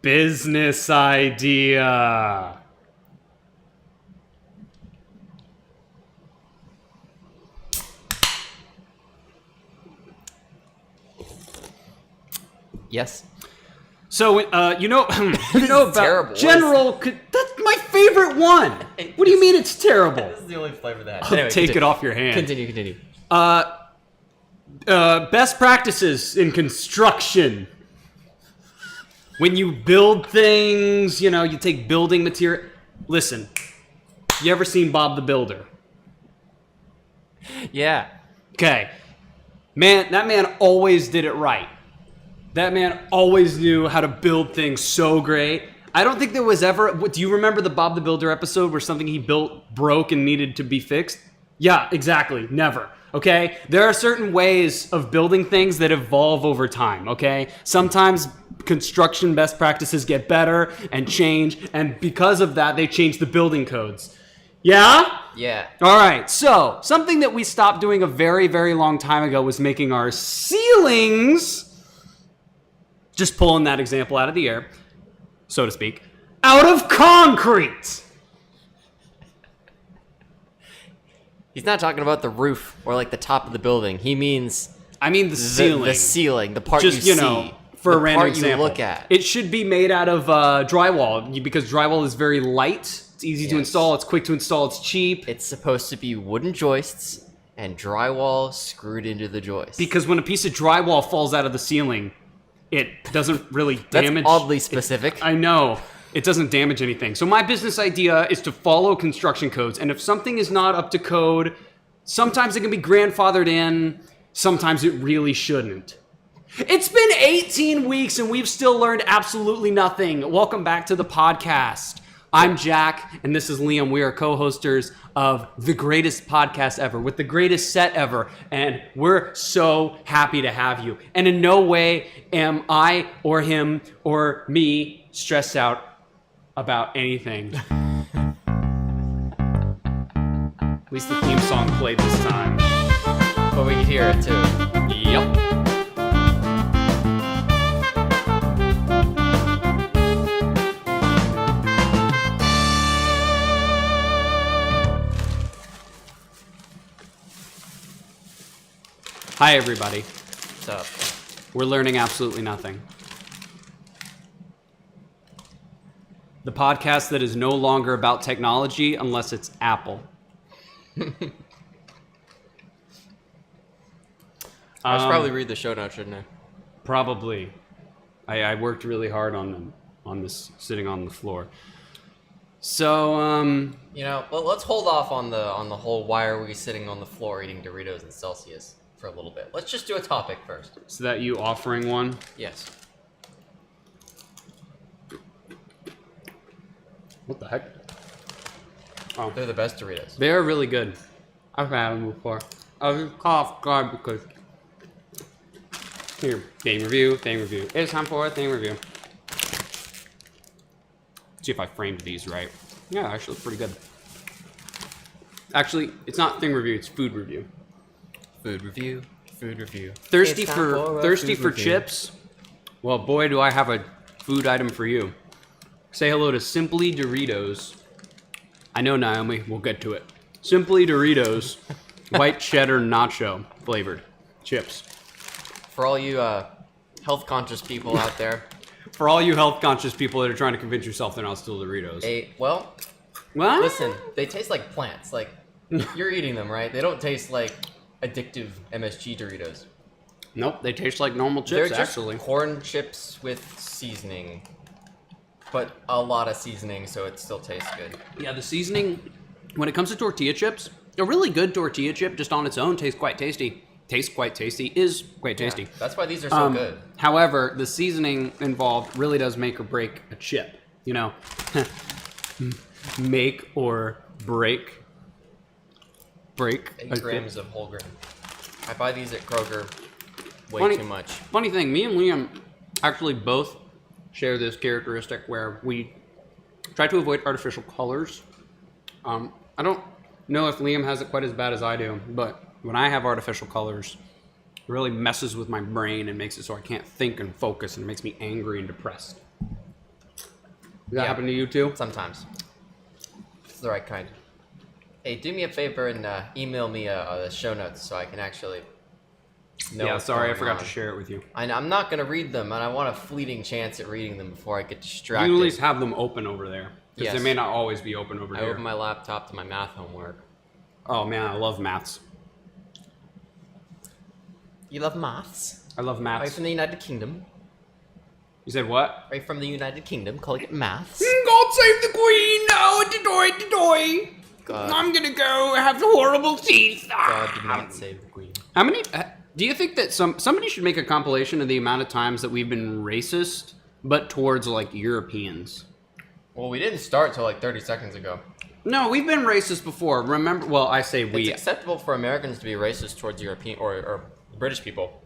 business idea. Yes. So, you know about terrible. General... That's my favorite one. What do you mean it's terrible? This is the only flavor that. I'll take it off your hand. Continue. Best practices in construction. When you build things, you take building material. Listen, you ever seen Bob the Builder? Yeah. Okay. Man, that man always did it right. That man always knew how to build things so great. I don't think there was ever... Do you remember the Bob the Builder episode where something he built broke and needed to be fixed? Yeah, exactly. Never. Okay? There are certain ways of building things that evolve over time, okay? Sometimes construction best practices get better and change, and because of that, they change the building codes. Yeah? Yeah. All right. So, something that we stopped doing a very, very long time ago was making our ceilings... Just pulling that example out of the air, so to speak, out of concrete. He's not talking about the roof or like the top of the building. He means the ceiling. The ceiling, the part Just, you see. For the a random part example. you look at. It should be made out of drywall because drywall is very light. It's easy to install. It's quick to install. It's cheap. It's supposed to be wooden joists and drywall screwed into the joist. Because when a piece of drywall falls out of the ceiling, it doesn't really damage. That's oddly specific. I know. It doesn't damage anything. So my business idea is to follow construction codes. And if something is not up to code, sometimes it can be grandfathered in. Sometimes it really shouldn't. It's been 18 weeks and we've still learned absolutely nothing. Welcome back to the podcast. I'm Jack, and this is Liam. We are co-hosters of the greatest podcast ever, with the greatest set ever, and we're so happy to have you. And in no way am I or him or me stressed out about anything. At least the theme song played this time. But we can hear it too. Yep. Hi, everybody. What's up? We're learning absolutely nothing. The podcast that is no longer about technology unless it's Apple. I should probably read the show notes, shouldn't I? Probably. I worked really hard on them, on this, sitting on the floor. So, let's hold off on the whole why are we sitting on the floor eating Doritos and Celsius for a little bit. Let's just do a topic first. Is that you offering one? Yes. What the heck? Oh, They're the best Doritos. they're really good. I've had them before. I was caught off guard because... Here, thing review. It's time for a thing review. See if I framed these right. Yeah, actually, pretty good. Actually, it's not thing review, it's food review. Food review. Thirsty It's time for a food review. chips? Well, boy, do I have a food item for you. Say hello to Simply Doritos. I know, Naomi, we'll get to it. Simply Doritos, white cheddar nacho flavored chips. For all you health-conscious people out there, For all you health-conscious people that are trying to convince yourself they're not still Doritos. well, What? listen, they taste like plants. Like, you're eating them, right? They don't taste like addictive MSG Doritos. Nope, they taste like normal They're chips, just actually. corn chips with seasoning. But a lot of seasoning, so it still tastes good. Yeah, the seasoning, when it comes to tortilla chips, a really good tortilla chip just on its own tastes quite tasty. Is quite tasty. Yeah, that's why these are so good. However, the seasoning involved really does make or break a chip. You know, make or break. 8 grams of whole grain. I buy these at Kroger way too much. Funny thing, me and Liam actually both share this characteristic where we try to avoid artificial colors. I don't know if Liam has it quite as bad as I do, but when I have artificial colors, it really messes with my brain and makes it so I can't think and focus, and it makes me angry and depressed. Does that happen to you too? Sometimes. It's the right kind. Hey, do me a favor and email me the show notes so I can actually know Yeah, what's sorry, I going forgot on. to share it with you. I'm not going to read them, and I want a fleeting chance at reading them before I get distracted. You at least have them open over there. Because Yes. they may not always be open over I here. open my laptop to my math homework. Oh man, I love maths. You love maths? I love Are you maths. from the United Kingdom? You said what? Are you from the United Kingdom? Calling it maths? God save the queen! No, de-doy. God. I'm gonna go have horrible teeth. God did not save the queen. How many? Do you think that somebody should make a compilation of the amount of times that we've been racist, but towards like Europeans? Well, we didn't start till like 30 seconds ago. No, we've been racist before. Remember? Well, I say we. It's acceptable for Americans to be racist towards European or British people.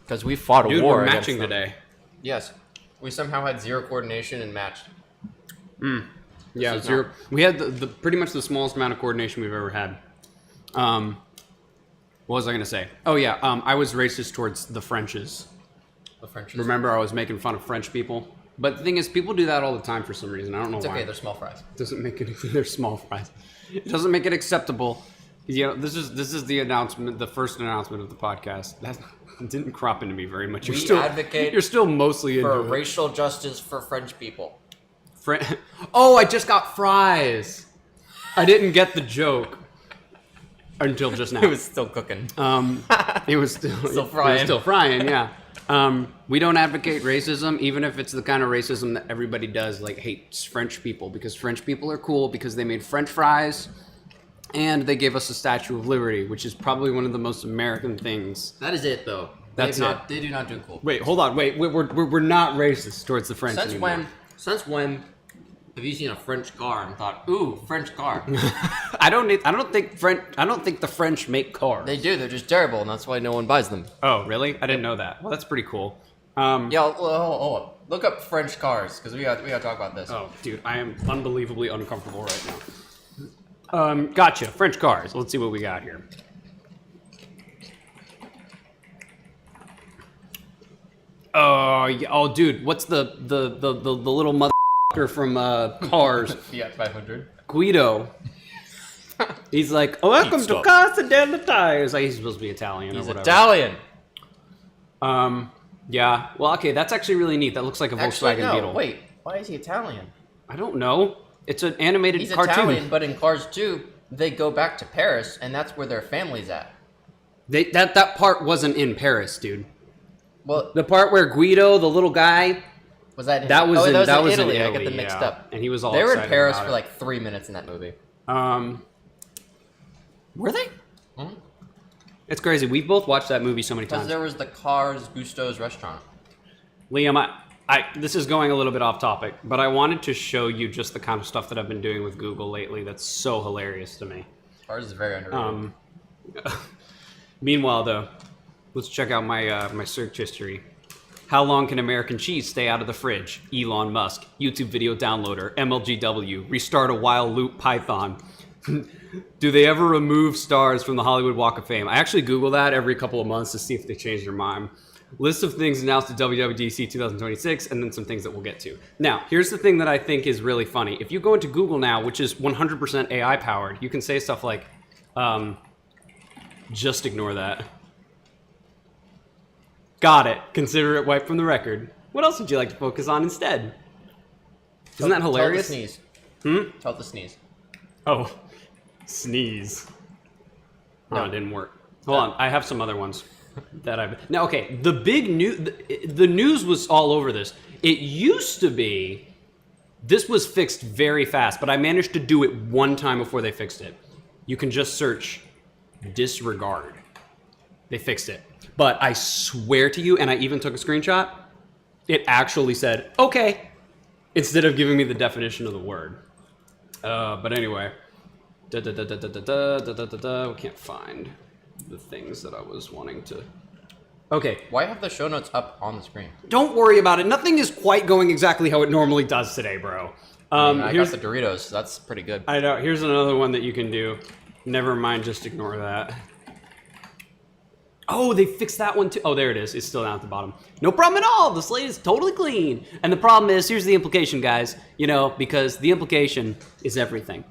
Because we fought a Dude, war we're against matching them. today. Yes. We somehow had zero coordination and matched. Yeah, is zero. We had the pretty much the smallest amount of coordination we've ever had. What was I gonna say? Oh yeah, I was racist towards the Frenches. The French. Remember, I was making fun of French people. But the thing is, people do that all the time for some reason. I don't know It's why. okay, they're small fries. It doesn't make it. They're small fries. It doesn't make it acceptable. You know, this is the announcement, the first announcement of the podcast. That didn't crop into me very much. We advocate You're still mostly For into it. racial justice for French people. Oh, I just got fries. I didn't get the joke until just now. It was still cooking. It was still frying. It was still frying, yeah. We don't advocate racism, even if it's the kind of racism that everybody does, like hates French people, because French people are cool because they made French fries, and they gave us the Statue of Liberty, which is probably one of the most American things. That is it, though. That's it. They do not do cool. Wait, hold on. Wait, we're not racist towards the French anymore. Since when have you seen a French car and thought, ooh, French car? I don't think the French make cars. They do. They're just terrible, and that's why no one buys them. Oh, really? I didn't know that. Well, that's pretty cool. Yeah, hold on. Look up French cars, because we got to talk about this. Oh, dude, I am unbelievably uncomfortable right now. Gotcha. French cars. Let's see what we got here. Oh, yeah. Oh, dude, what's the little motherfucker from Cars? Fiat 500. Guido. He's like, oh, welcome to Casa della Tires. Like, he's supposed to be Italian He's or whatever. Italian. Yeah. Well, okay, that's actually really neat. That looks like a Actually, Volkswagen no. Beetle. Wait, why is he Italian? I don't know. It's an animated He's cartoon. Italian, but in Cars 2, they go back to Paris, and that's where their family's at. That part wasn't in Paris, dude. Well, The part where Guido, the little guy, was that in, that was in Italy. in I get them mixed yeah. up. And he was all They were in excited Paris about for it. like 3 minutes in that movie. Were they? Mhm. It's crazy. We've both watched that movie so many Because times. there was the Cars Gusto's restaurant. Liam, this is going a little bit off topic, but I wanted to show you just the kind of stuff that I've been doing with Google lately that's so hilarious to me. Cars is very underrated. Meanwhile, though, let's check out my my search history. How long can American cheese stay out of the fridge? Elon Musk. YouTube video downloader. MLGW. Restart a while loop Python. Do they ever remove stars from the Hollywood Walk of Fame? I actually Google that every couple of months to see if they change their mind. List of things announced at WWDC 2026, and then some things that we'll get to. Now, here's the thing that I think is really funny. If you go into Google now, which is 100% AI powered, you can say stuff like, just ignore that. Got it. Consider it wiped from the record. What else would you like to focus on instead? Isn't that hilarious? Tell it to sneeze. Tell it to sneeze. Oh, sneeze. No, No. it didn't work. Hold on, I have some other ones that I've. Now, okay, the big news. The news was all over this. It used to be. This was fixed very fast, but I managed to do it one time before they fixed it. You can just search disregard. They fixed it. But I swear to you, and I even took a screenshot, it actually said, okay, instead of giving me the definition of the word. But anyway, we can't find the things that I was wanting to. Okay, Why have the show notes up on the screen? don't worry about it. Nothing is quite going exactly how it normally does today, bro. I got Here's the Doritos, so that's pretty good. I know. Here's another one that you can do. Never mind, just ignore that. Oh, they fixed that one too. Oh, there it is. It's still down at the bottom. No problem at all. The slate is totally clean. And the problem is, here's the implication, guys. Because the implication is everything.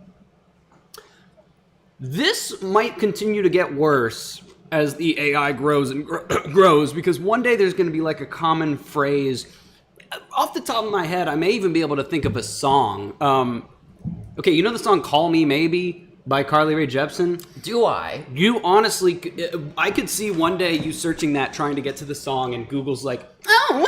This might continue to get worse as the AI grows and grows, because one day there's going to be like a common phrase. Off the top of my head, I may even be able to think of a song. Okay, you know the song "Call Me Maybe" by Carly Rae Jepsen? Do I? You honestly, I could see one day you searching that, trying to get to the song, and Google's like, "Oh,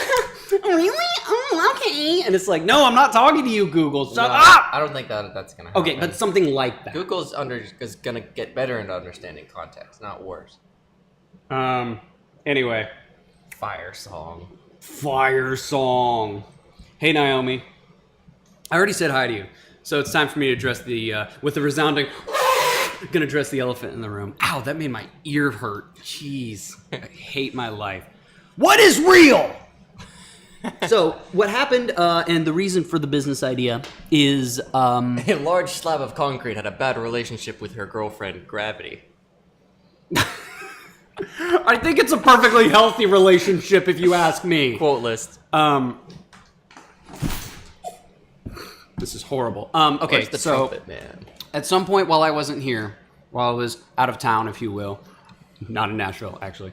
really? Oh, okay." And it's like, "No, I'm not talking to you, Google. Shut up." I don't think that's gonna happen. Okay, but something like that. Google's is gonna get better into understanding context, not worse. Anyway. Fire song. Hey, Naomi. I already said hi to you. So it's time for me to address with a resounding, gonna address the elephant in the room. Ow, that made my ear hurt. Jeez, I hate my life. What is real? So what happened, and the reason for the business idea is... A large slab of concrete had a bad relationship with her girlfriend, Gravity. I think it's a perfectly healthy relationship, if you ask me. Quote list. This is horrible. Okay, Where's the so trumpet man? At some point while I wasn't here, while I was out of town, if you will, not in Nashville, actually,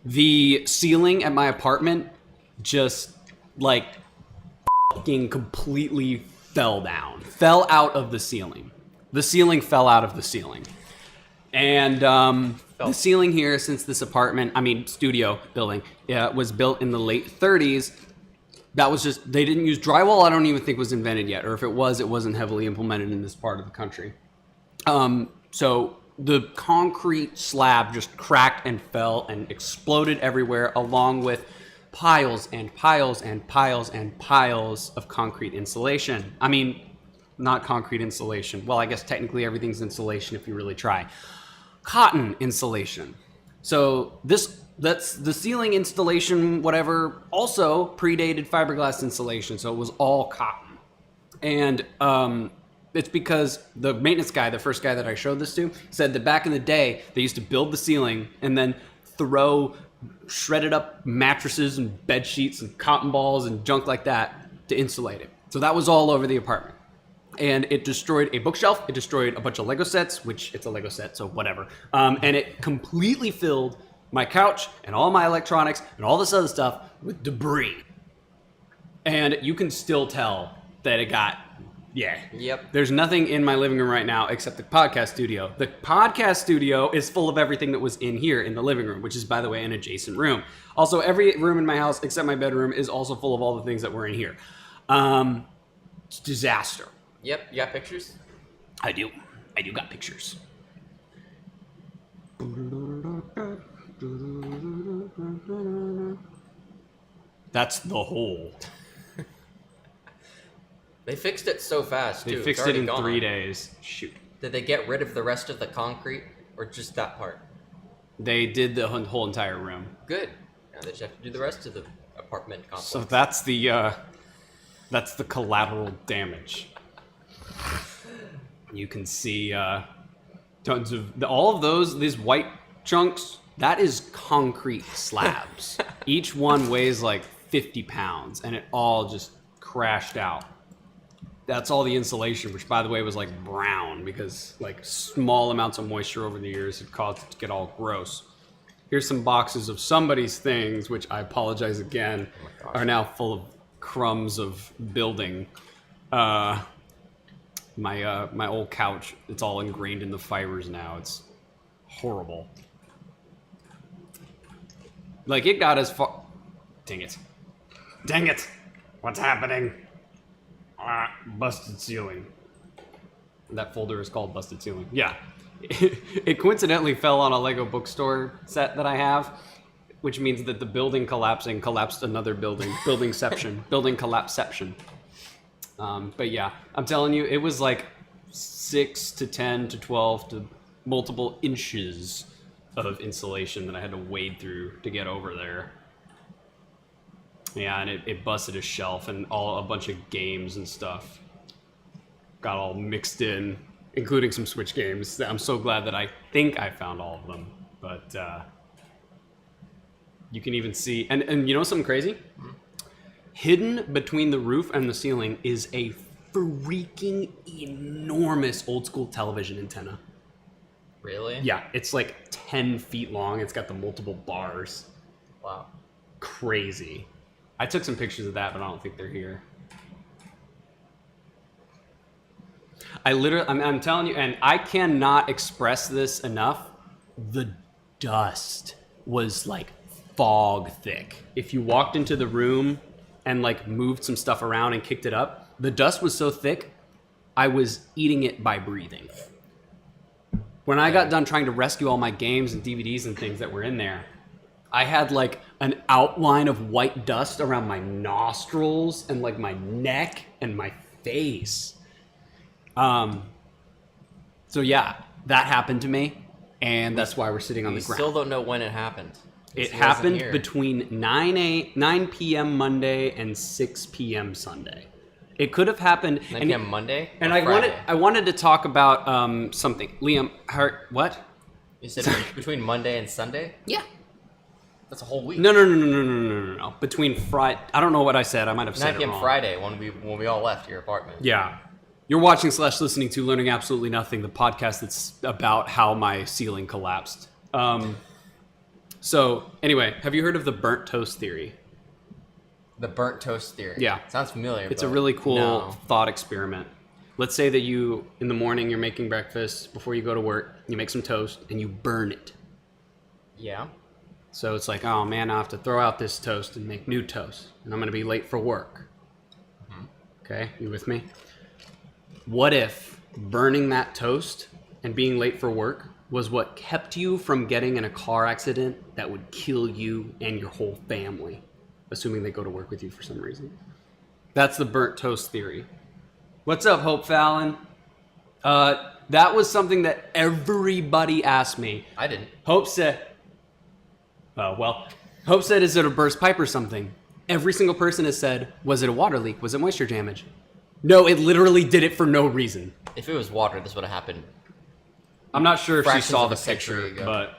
the ceiling at my apartment just, like, fucking completely fell out of the ceiling. The ceiling fell out of the ceiling. And the ceiling here, since this studio building, was built in the late 30s, that was just, they didn't use drywall. I don't even think was invented yet. Or if it was, it wasn't heavily implemented in this part of the country. So the concrete slab just cracked and fell and exploded everywhere, along with piles and piles and piles and piles of concrete insulation. I mean, not concrete insulation. Well, I guess technically everything's insulation if you really try. Cotton insulation. So that's the ceiling installation, whatever, also predated fiberglass insulation, so it was all cotton. And it's because the maintenance guy, the first guy that I showed this to, said that back in the day, they used to build the ceiling and then throw shredded up mattresses and bed sheets and cotton balls and junk like that to insulate it. So that was all over the apartment. And it destroyed a bookshelf, it destroyed a bunch of Lego sets, which it's a Lego set, so whatever. And it completely filled my couch and all my electronics and all this other stuff with debris. And you can still tell that it got, Yep. There's nothing in my living room right now except the podcast studio. The podcast studio is full of everything that was in here in the living room, which is, by the way, an adjacent room. Also, every room in my house except my bedroom is also full of all the things that were in here. It's disaster. Yep, you got pictures? I do got pictures. That's the hole. They fixed it so fast, too. They fixed it in 3 days. Shoot. Did they get rid of the rest of the concrete, or just that part? They did the whole entire room. Good. Now they just have to do the rest of the apartment complex. So that's the collateral damage. You can see tons of all of these white chunks. That is concrete slabs. Each one weighs like 50 pounds, and it all just crashed out. That's all the insulation, which, by the way, was like brown because like small amounts of moisture over the years had caused it to get all gross. Here's some boxes of somebody's things, which I apologize again, are now full of crumbs of building. My old couch, it's all ingrained in the fibers now. It's horrible. Like, it got as far... Dang it. What's happening? Busted ceiling. That folder is called Busted Ceiling. Yeah. It coincidentally fell on a Lego bookstore set that I have, which means that the building collapsed another building. Building collapseception. But yeah, I'm telling you, it was like 6 to 10 to 12 to multiple inches of insulation that I had to wade through to get over there. Yeah, and it busted a shelf and a bunch of games and stuff got all mixed in, including some Switch games. I'm so glad that I think I found all of them, But you can even see, and you know something crazy? Hidden between the roof and the ceiling is a freaking enormous old school television antenna. Really? Yeah, it's like 10 feet long. It's got the multiple bars. Wow. Crazy. I took some pictures of that, but I don't think they're here. I'm telling you, and I cannot express this enough. The dust was like fog thick. If you walked into the room and like moved some stuff around and kicked it up, the dust was so thick, I was eating it by breathing. When I got done trying to rescue all my games and DVDs and things that were in there, I had like an outline of white dust around my nostrils and like my neck and my face. So yeah, that happened to me, and that's why we're sitting on the ground. We still don't know when it happened. It happened between 9 p.m. Monday and 6 p.m. Sunday. It could have happened 9 p.m. Monday. And Friday? I wanted to talk about something. Liam, what? You said between Monday and Sunday? Yeah. That's a whole week. No. Between Friday, I don't know what I said. I might have said 9 it p.m. wrong. Friday when we all left your apartment. Yeah. You're watching / listening to Learning Absolutely Nothing, the podcast that's about how my ceiling collapsed. So anyway, have you heard of the burnt toast theory? The burnt toast theory. Yeah. Sounds familiar. It's a really cool thought experiment. Let's say that you, in the morning, you're making breakfast before you go to work, you make some toast and you burn it. Yeah. So it's like, oh man, I have to throw out this toast and make new toast, and I'm going to be late for work. Mm-hmm. Okay, you with me? What if burning that toast and being late for work was what kept you from getting in a car accident that would kill you and your whole family, assuming they go to work with you for some reason? That's the burnt toast theory. What's up, Hope Fallon? That was something that everybody asked me. I didn't. Hope said, Hope said, is it a burst pipe or something? Every single person has said, was it a water leak? Was it moisture damage? No, it literally did it for no reason. If it was water, this would have happened. I'm not sure if she Fractions saw of the a century picture, ago.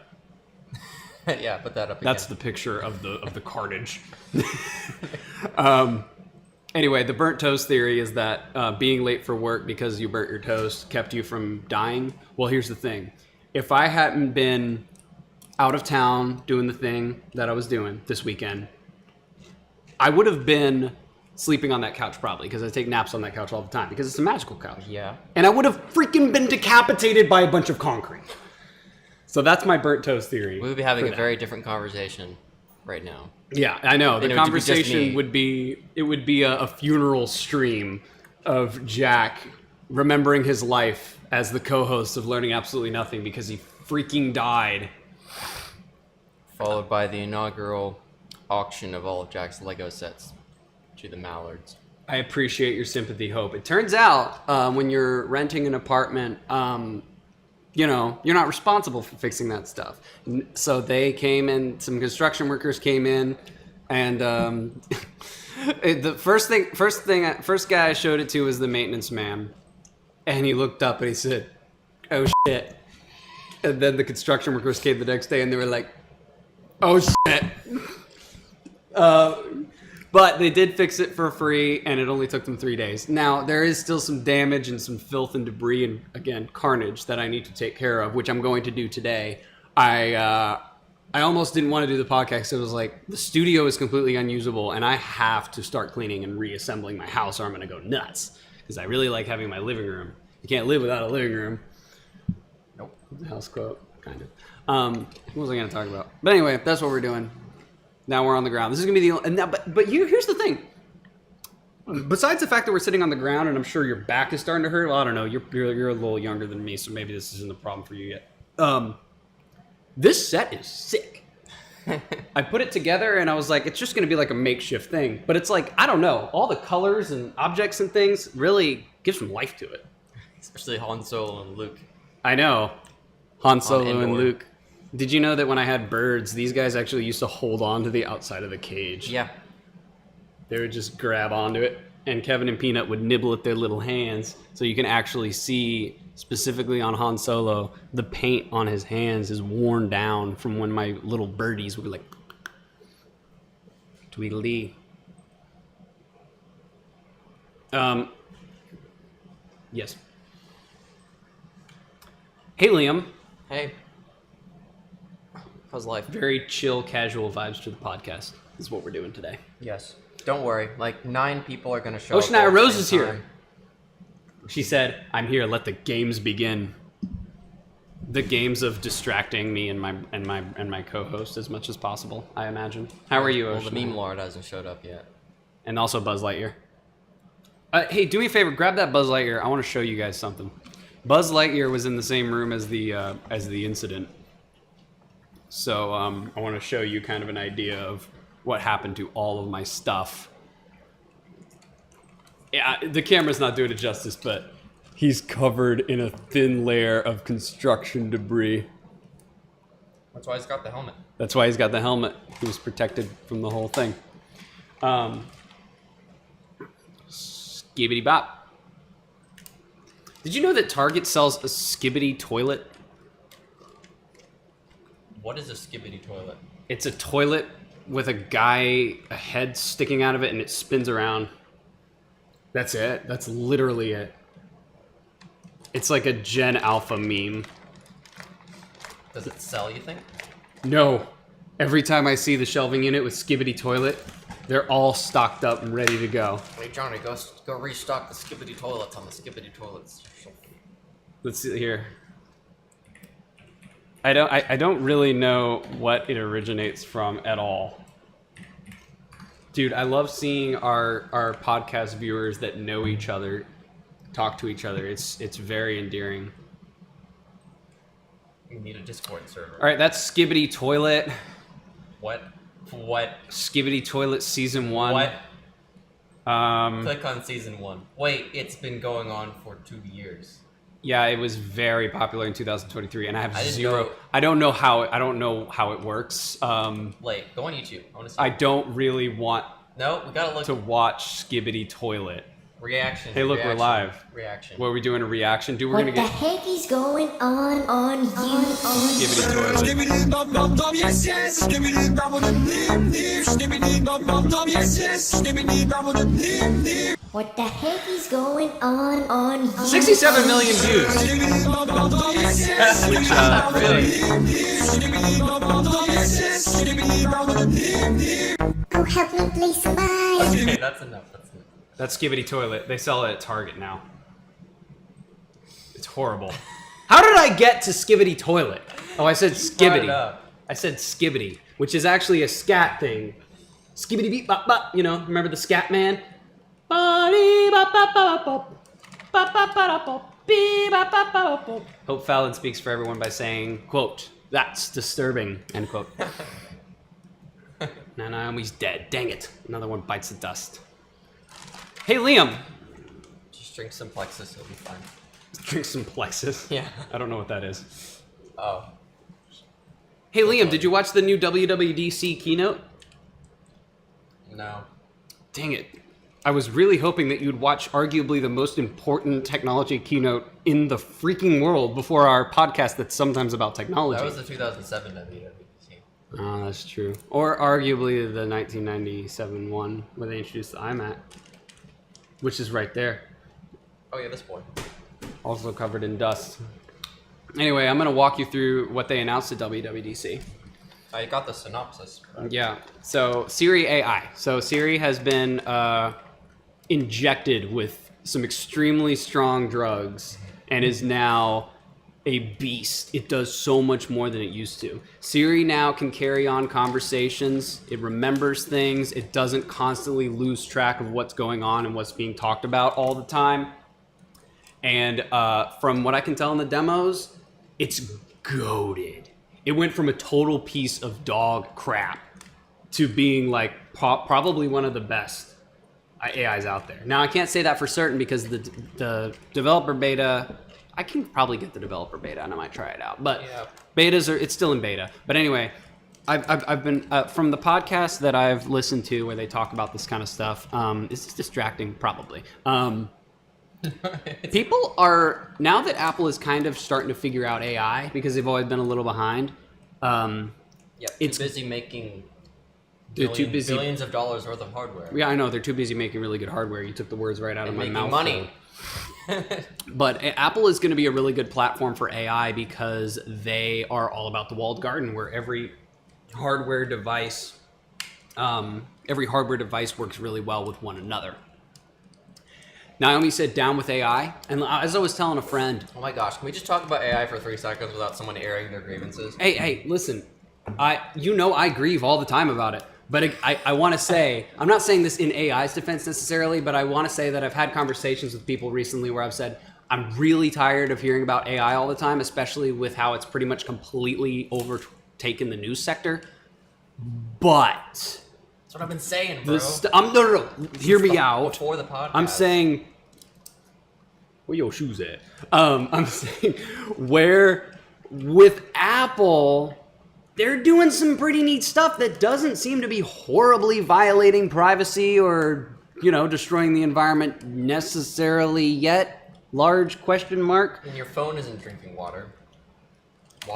but Yeah, put that up again. that's the picture of the carnage. Anyway, the burnt toast theory is that being late for work because you burnt your toast kept you from dying. Well, here's the thing. If I hadn't been out of town doing the thing that I was doing this weekend, I would have been sleeping on that couch probably, because I take naps on that couch all the time because it's a magical couch. Yeah. And I would have freaking been decapitated by a bunch of concrete. So that's my burnt toast theory. We would be having a very different conversation right now. Yeah, I know. The it would be just conversation me. would be a funeral stream of Jack remembering his life as the co-host of Learning Absolutely Nothing because he freaking died. Followed by the inaugural auction of all of Jack's Lego sets to the Mallards. I appreciate your sympathy, Hope. It turns out when you're renting an apartment, you're not responsible for fixing that stuff. So they came in, some construction workers came in, and the first guy I showed it to was the maintenance man, and he looked up and he said, "Oh shit!" And then the construction workers came the next day and they were like, "Oh shit!" But they did fix it for free, and it only took them 3 days. Now, there is still some damage and some filth and debris and, again, carnage that I need to take care of, which I'm going to do today. I almost didn't want to do the podcast, so it was like, the studio is completely unusable, and I have to start cleaning and reassembling my house, or I'm going to go nuts, because I really like having my living room. You can't live without a living room. Nope. House quote, kind of. What was I going to talk about? But anyway, that's what we're doing. Now we're on the ground. This is gonna be here's the thing. Besides the fact that we're sitting on the ground, and I'm sure your back is starting to hurt. Well, I don't know. You're a little younger than me, so maybe this isn't a problem for you yet. This set is sick. I put it together, and I was like, it's just gonna be like a makeshift thing. But it's like, I don't know. All the colors and objects and things really give some life to it. Especially Han Solo and Luke. I know. Han Solo and Endor. Luke. Did you know that when I had birds, these guys actually used to hold on to the outside of the cage? Yeah. They would just grab onto it. and Kevin and Peanut would nibble at their little hands, so you can actually see, specifically on Han Solo, the paint on his hands is worn down from when my little birdies would be like, Tweedledee. Yes. Hey, Liam. Hey. How's life? Very chill, casual vibes to the podcast is what we're doing today. Yes. Don't worry. Like 9 people are gonna show up. Oceanite at Rose the is same here. time. She said, "I'm here. Let the games begin." The games of distracting me and my co-host as much as possible, I imagine. How are you, Well, the Oceanite? meme lord hasn't showed up yet. And also Buzz Lightyear. Hey, do me a favor. Grab that Buzz Lightyear. I want to show you guys something. Buzz Lightyear was in the same room as the incident. So I want to show you kind of an idea of what happened to all of my stuff. Yeah, the camera's not doing it justice, but he's covered in a thin layer of construction debris. That's why he's got the helmet. That's why he's got the helmet. He was protected from the whole thing. Skibbity bop. Did you know that Target sells a Skibbity toilet? What is a skibbity toilet? It's a toilet with a head sticking out of it, and it spins around. That's it. That's literally it. It's like a Gen Alpha meme. Does it sell, you think? No. Every time I see the shelving unit with Skibbity toilet, they're all stocked up and ready to go. Hey Johnny, go restock the skibbity toilets on the skibbity toilets. Let's see here. I don't really know what it originates from at all. Dude, I love seeing our podcast viewers that know each other talk to each other. It's very endearing. You need a Discord server. All right, that's Skibbity Toilet. What? Skibbity Toilet Season 1. What? Um, Click on Season 1. Wait, it's been going on for 2 years. Yeah, it was very popular in 2023, and I have I didn't zero. know- I don't know how it works. Wait, go on YouTube. I want to see. I don't really want No, we gotta look. to watch Skibbity Toilet. Reaction. Hey, look, we're reaction, live. Reaction. What are we doing? A reaction? Dude, we're What gonna the get heck is going on you? Skibbity Toilet. What the heck is going on you? 67 million views. Which, really, Oh, help me, please, somebody. Okay, that's enough. That's enough. that's Skibbity Toilet. They sell it at Target now. It's horrible. How did I get to Skibbity Toilet? Oh, I said Brought it Skibbity. up. I said Skibbity, which is actually a scat thing. Skibbity beep bop bop. You know, remember the scat man? Hope Fallon speaks for everyone by saying, quote, "That's disturbing," end quote. Now Naomi's dead. Dang it. Another one bites the dust. Hey, Liam. Just drink some Plexus, it'll be fine. Drink some Plexus. Yeah. I don't know what that is. Oh. Hey, Liam, did you watch the new WWDC keynote? No. Dang it. I was really hoping that you'd watch arguably the most important technology keynote in the freaking world before our podcast that's sometimes about technology. That was the 2007 WWDC. Oh, that's true. Or arguably the 1997 one where they introduced the iMac, which is right there. Oh yeah, this boy. Also covered in dust. Anyway, I'm going to walk you through what they announced at WWDC. I got the synopsis. Yeah. So Siri AI. So Siri has been injected with some extremely strong drugs and is now a beast. It does so much more than it used to. Siri now can carry on conversations. It remembers things. It doesn't constantly lose track of what's going on and what's being talked about all the time. And from what I can tell in the demos, it's goated. It went from a total piece of dog crap to being like probably one of the best AIs out there. Now, I can't say that for certain because the developer beta, I can probably get the developer beta and I might try it out. But Yeah. it's still in beta. But anyway, I've been from the podcast that I've listened to where they talk about this kind of stuff. This is distracting, probably. People are, now that Apple is kind of starting to figure out AI because they've always been a little behind. It's busy making billions of dollars worth of hardware. Yeah, I know, they're too busy making really good hardware. You took the words right out of my mouth. Money. But Apple is going to be a really good platform for AI because they are all about the walled garden, where every hardware device works really well with one another. Naomi said down with AI, and as I was telling a friend, oh my gosh, can we just talk about AI for 3 seconds without someone airing their grievances? Hey, listen, I grieve all the time about it, but I want to say, I'm not saying this in AI's defense necessarily, but I want to say that I've had conversations with people recently where I've said, I'm really tired of hearing about AI all the time, especially with how it's pretty much completely overtaken the news sector. But that's what I've been saying, bro. No. Hear me out. Before the podcast. I'm saying, where your shoes at? I'm saying, where with Apple, they're doing some pretty neat stuff that doesn't seem to be horribly violating privacy or, destroying the environment necessarily yet. Large question mark. And your phone isn't drinking water.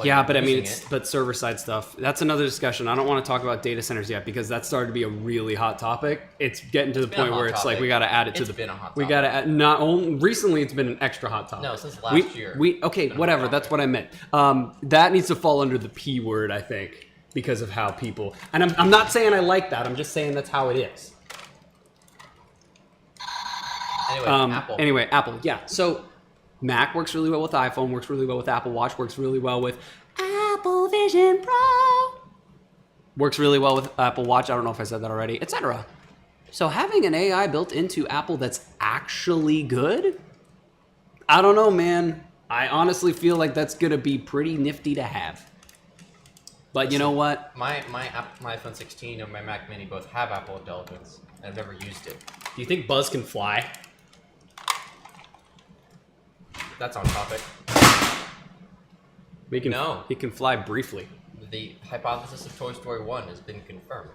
Yeah, but I mean, but server side stuff. That's another discussion. I don't want to talk about data centers yet because that's started to be a really hot topic. It's getting to the point where it's like we got to add it to the. It's been a hot topic. We got to add. Not only recently, it's been an extra hot topic. No, since last year. Okay, whatever. That's what I meant. That needs to fall under the P word, I think, because of how people. And I'm not saying I like that. I'm just saying that's how it is. Anyway, Apple. Yeah. So Mac works really well with iPhone, works really well with Apple Watch, works really well with Apple Vision Pro, works really well with Apple Watch. I don't know if I said that already, etc. So having an AI built into Apple that's actually good, I don't know, man. I honestly feel like that's going to be pretty nifty to have. But you know what? My iPhone 16 and my Mac Mini both have Apple Intelligence. I've never used it. Do you think Buzz can fly? That's on topic. No. He can fly briefly. The hypothesis of Toy Story 1 has been confirmed.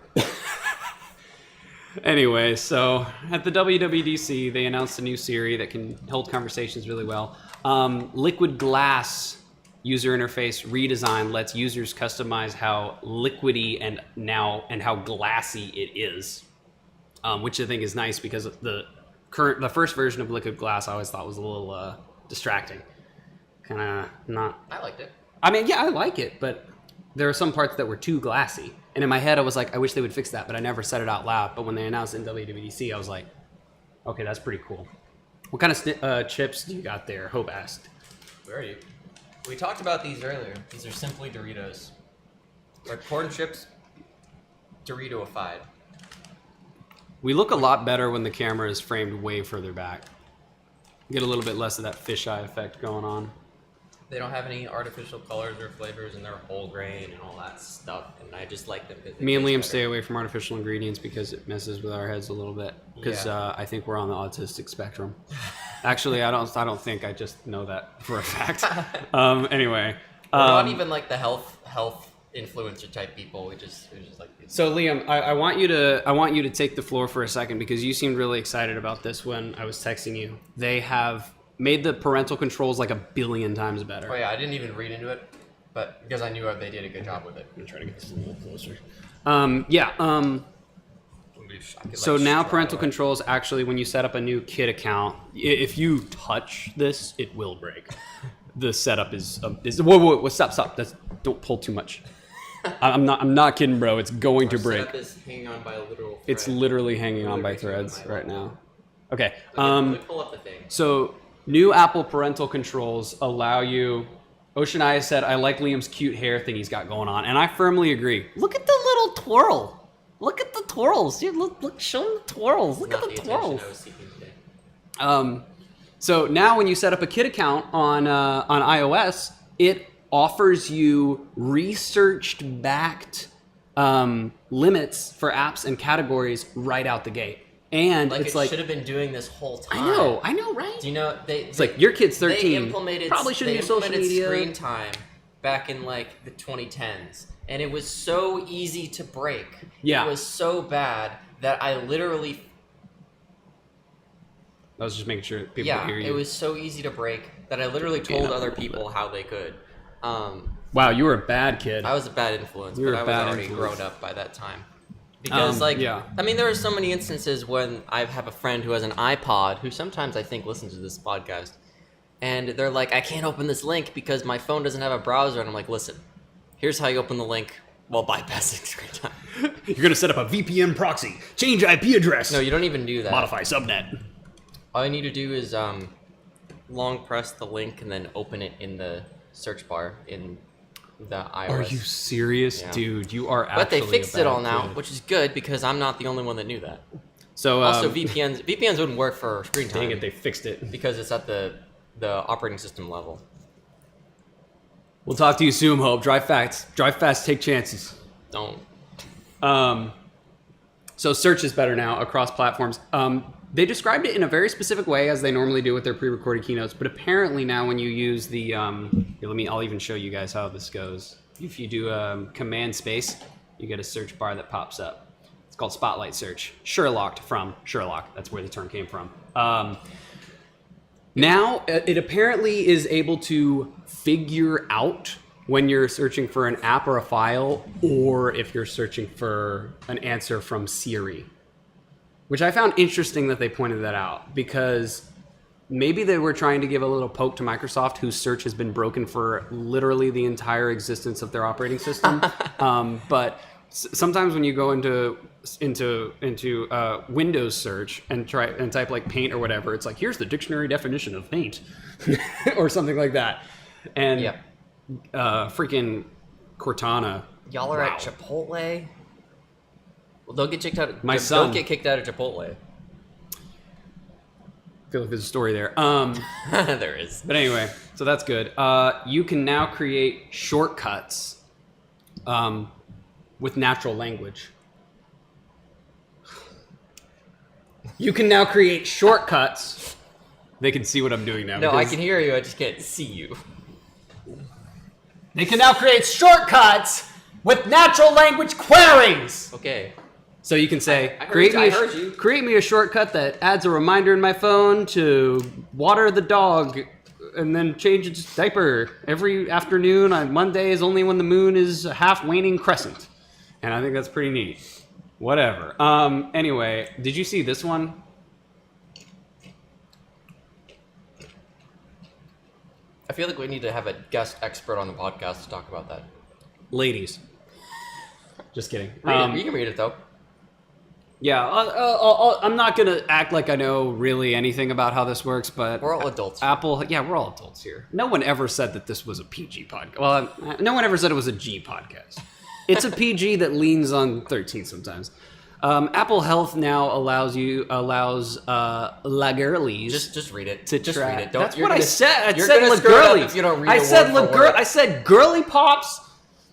Anyway, so at the WWDC, they announced a new Siri that can hold conversations really well. Liquid Glass user interface redesign lets users customize how liquidy and how glassy it is, which I think is nice because the first version of Liquid Glass I always thought was a little distracting. Kind of not. I liked it. I mean, yeah, I like it, but there are some parts that were too glassy. And in my head, I was like, I wish they would fix that, but I never said it out loud. But when they announced it in WWDC, I was like, okay, that's pretty cool. What kind of chips do you got there? Hope asked. Where are you? We talked about these earlier. These are simply Doritos. Like corn chips, Dorito-ified. We look a lot better when the camera is framed way further back. Get a little bit less of that fisheye effect going on. They don't have any artificial colors or flavors, and they're whole grain and all that stuff. And I just like them. Me and Liam stay away from artificial ingredients because it messes with our heads a little bit. Because I think we're on the autistic spectrum. Actually, I don't think. I just know that for a fact. Anyway, we're not even like the health influencer type people. We just like these. So Liam, I want you to take the floor for a second because you seemed really excited about this when I was texting you. They have made the parental controls like 1 billion times better. Oh yeah, I didn't even read into it, but because I knew they did a good job with it. I'm gonna try to get this a little closer. So now parental controls actually, when you set up a new kid account, if you touch this, it will break. The setup is whoa, stop. Don't pull too much. I'm not kidding, bro. It's going to break. Setup is hanging on by a literal thread. It's literally hanging on by threads right now. Okay. Let me pull up the thing. So new Apple parental controls allow you. Oceania said, "I like Liam's cute hair thing he's got going on," and I firmly agree. Look at the little twirl. Look at the twirls. Dude, look, show them the twirls. Look at the twirls. So now when you set up a kid account on iOS, it offers you researched backed limits for apps and categories right out the gate. And like it's it like should have been doing this whole time. I know, right? Do you know it's like your kid's 13. They probably shouldn't do social media. Screen time back in like the 2010s, and it was so easy to break. Yeah. It was so bad that I literally. I was just making sure people could Yeah, hear you. it was so easy to break that I literally told other people how they could. Wow, you were a bad kid. I was a bad influence, You were but a I was bad already influence. grown up by that time. Because, yeah. I mean, there are so many instances when I have a friend who has an iPod who sometimes I think listens to this podcast, and they're like, I can't open this link because my phone doesn't have a browser. And I'm like, listen, here's how you open the link while bypassing screen time. You're going to set up a VPN proxy, change IP address, No, you don't even do that. modify subnet. All you need to do is long press the link and then open it in the search bar in the iOS. Are you serious? Yeah. Dude, you are actually But they fixed a it bad all now, kid. which is good because I'm not the only one that knew that. So, Also, VPNs wouldn't work for screen time. dang it, they fixed it. because it's at the operating system level. We'll talk to you soon, Hope. Drive fast, take chances. Don't. So search is better now across platforms. They described it in a very specific way, as they normally do with their pre-recorded keynotes. But apparently now, when you use the, here, I'll even show you guys how this goes. If you do command space, you get a search bar that pops up. It's called Spotlight Search. Sherlocked from Sherlock. That's where the term came from. Now it apparently is able to figure out when you're searching for an app or a file, or if you're searching for an answer from Siri. Which I found interesting that they pointed that out, because maybe they were trying to give a little poke to Microsoft, whose search has been broken for literally the entire existence of their operating system. But sometimes when you go into Windows search and try and type like paint or whatever, it's like, here's the dictionary definition of paint or something like that. And Yeah. freaking Cortana. Y'all are Wow. at Chipotle? Well, don't get kicked out. My son. Don't get kicked out of Chipotle. I feel like there's a story there. There is. But anyway, so that's good. You can now create shortcuts with natural language. You can now create shortcuts. They can see what I'm doing now. No, I because can hear you. I just can't see you. They can now create shortcuts with natural language queries. Okay. So you can say, I heard you. create me a shortcut that adds a reminder in my phone to water the dog and then change its diaper every afternoon on Mondays, only when the moon is a half waning crescent. And I think that's pretty neat. Whatever. Anyway, did you see this one? I feel like we need to have a guest expert on the podcast to talk about that. Ladies. Just kidding. Read it. You can read it though. Yeah, I'm not going to act like I know really anything about how this works, but We're all adults. Apple, yeah, we're all adults here. No one ever said that this was a PG podcast. Well, no one ever said it was a G podcast. It's a PG that leans on 13 sometimes. Apple Health now allows la girlies Just read it. to just track. read it. Don't, That's you're what I gonna- said. I you're said gonna la screw it up girlies. if you don't read I it said word for word. I said girly pops.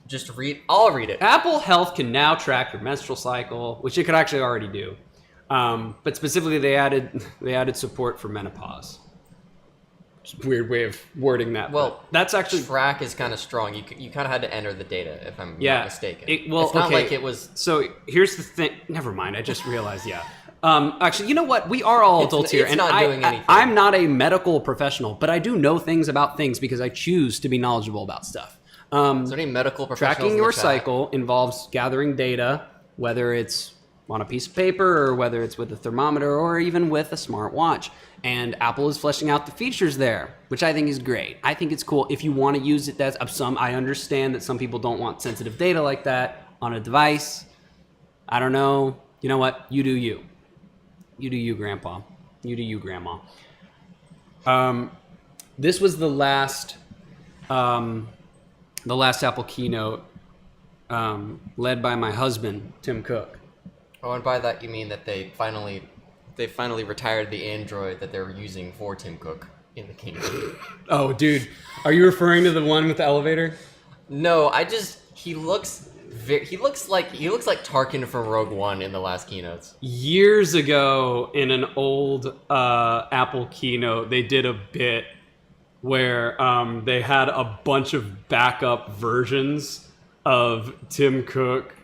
Just read. I'll read it. Apple Health can now track your menstrual cycle, which it could actually already do. But specifically, they added support for menopause. Just a weird way of wording that. Well, but that's actually track is kind of strong. You kind of had to enter the data, if I'm yeah not mistaken. it's it's not like it was. So here's the thing. Never mind. I just realized. Yeah. Actually, you know what? We are all adults here, it's and not doing anything. I'm not a medical professional, but I do know things about things because I choose to be knowledgeable about stuff. Is there any medical professionals Tracking in the your chat? cycle involves gathering data, whether it's on a piece of paper or whether it's with a thermometer or even with a smartwatch. And Apple is fleshing out the features there, which I think is great. I think it's cool if you want to use it. I understand that some people don't want sensitive data like that on a device. I don't know. You know what? You do you. You do you, Grandpa. You do you, Grandma. This was the last Apple keynote led by my husband, Tim Cook. Oh, and by that you mean that they finally retired the Android that they were using for Tim Cook in the keynote. Oh, dude. Are you referring to the one with the elevator? No, he looks like Tarkin from Rogue One in the last keynotes. Years ago in an old Apple keynote, they did a bit where they had a bunch of backup versions of Tim Cook,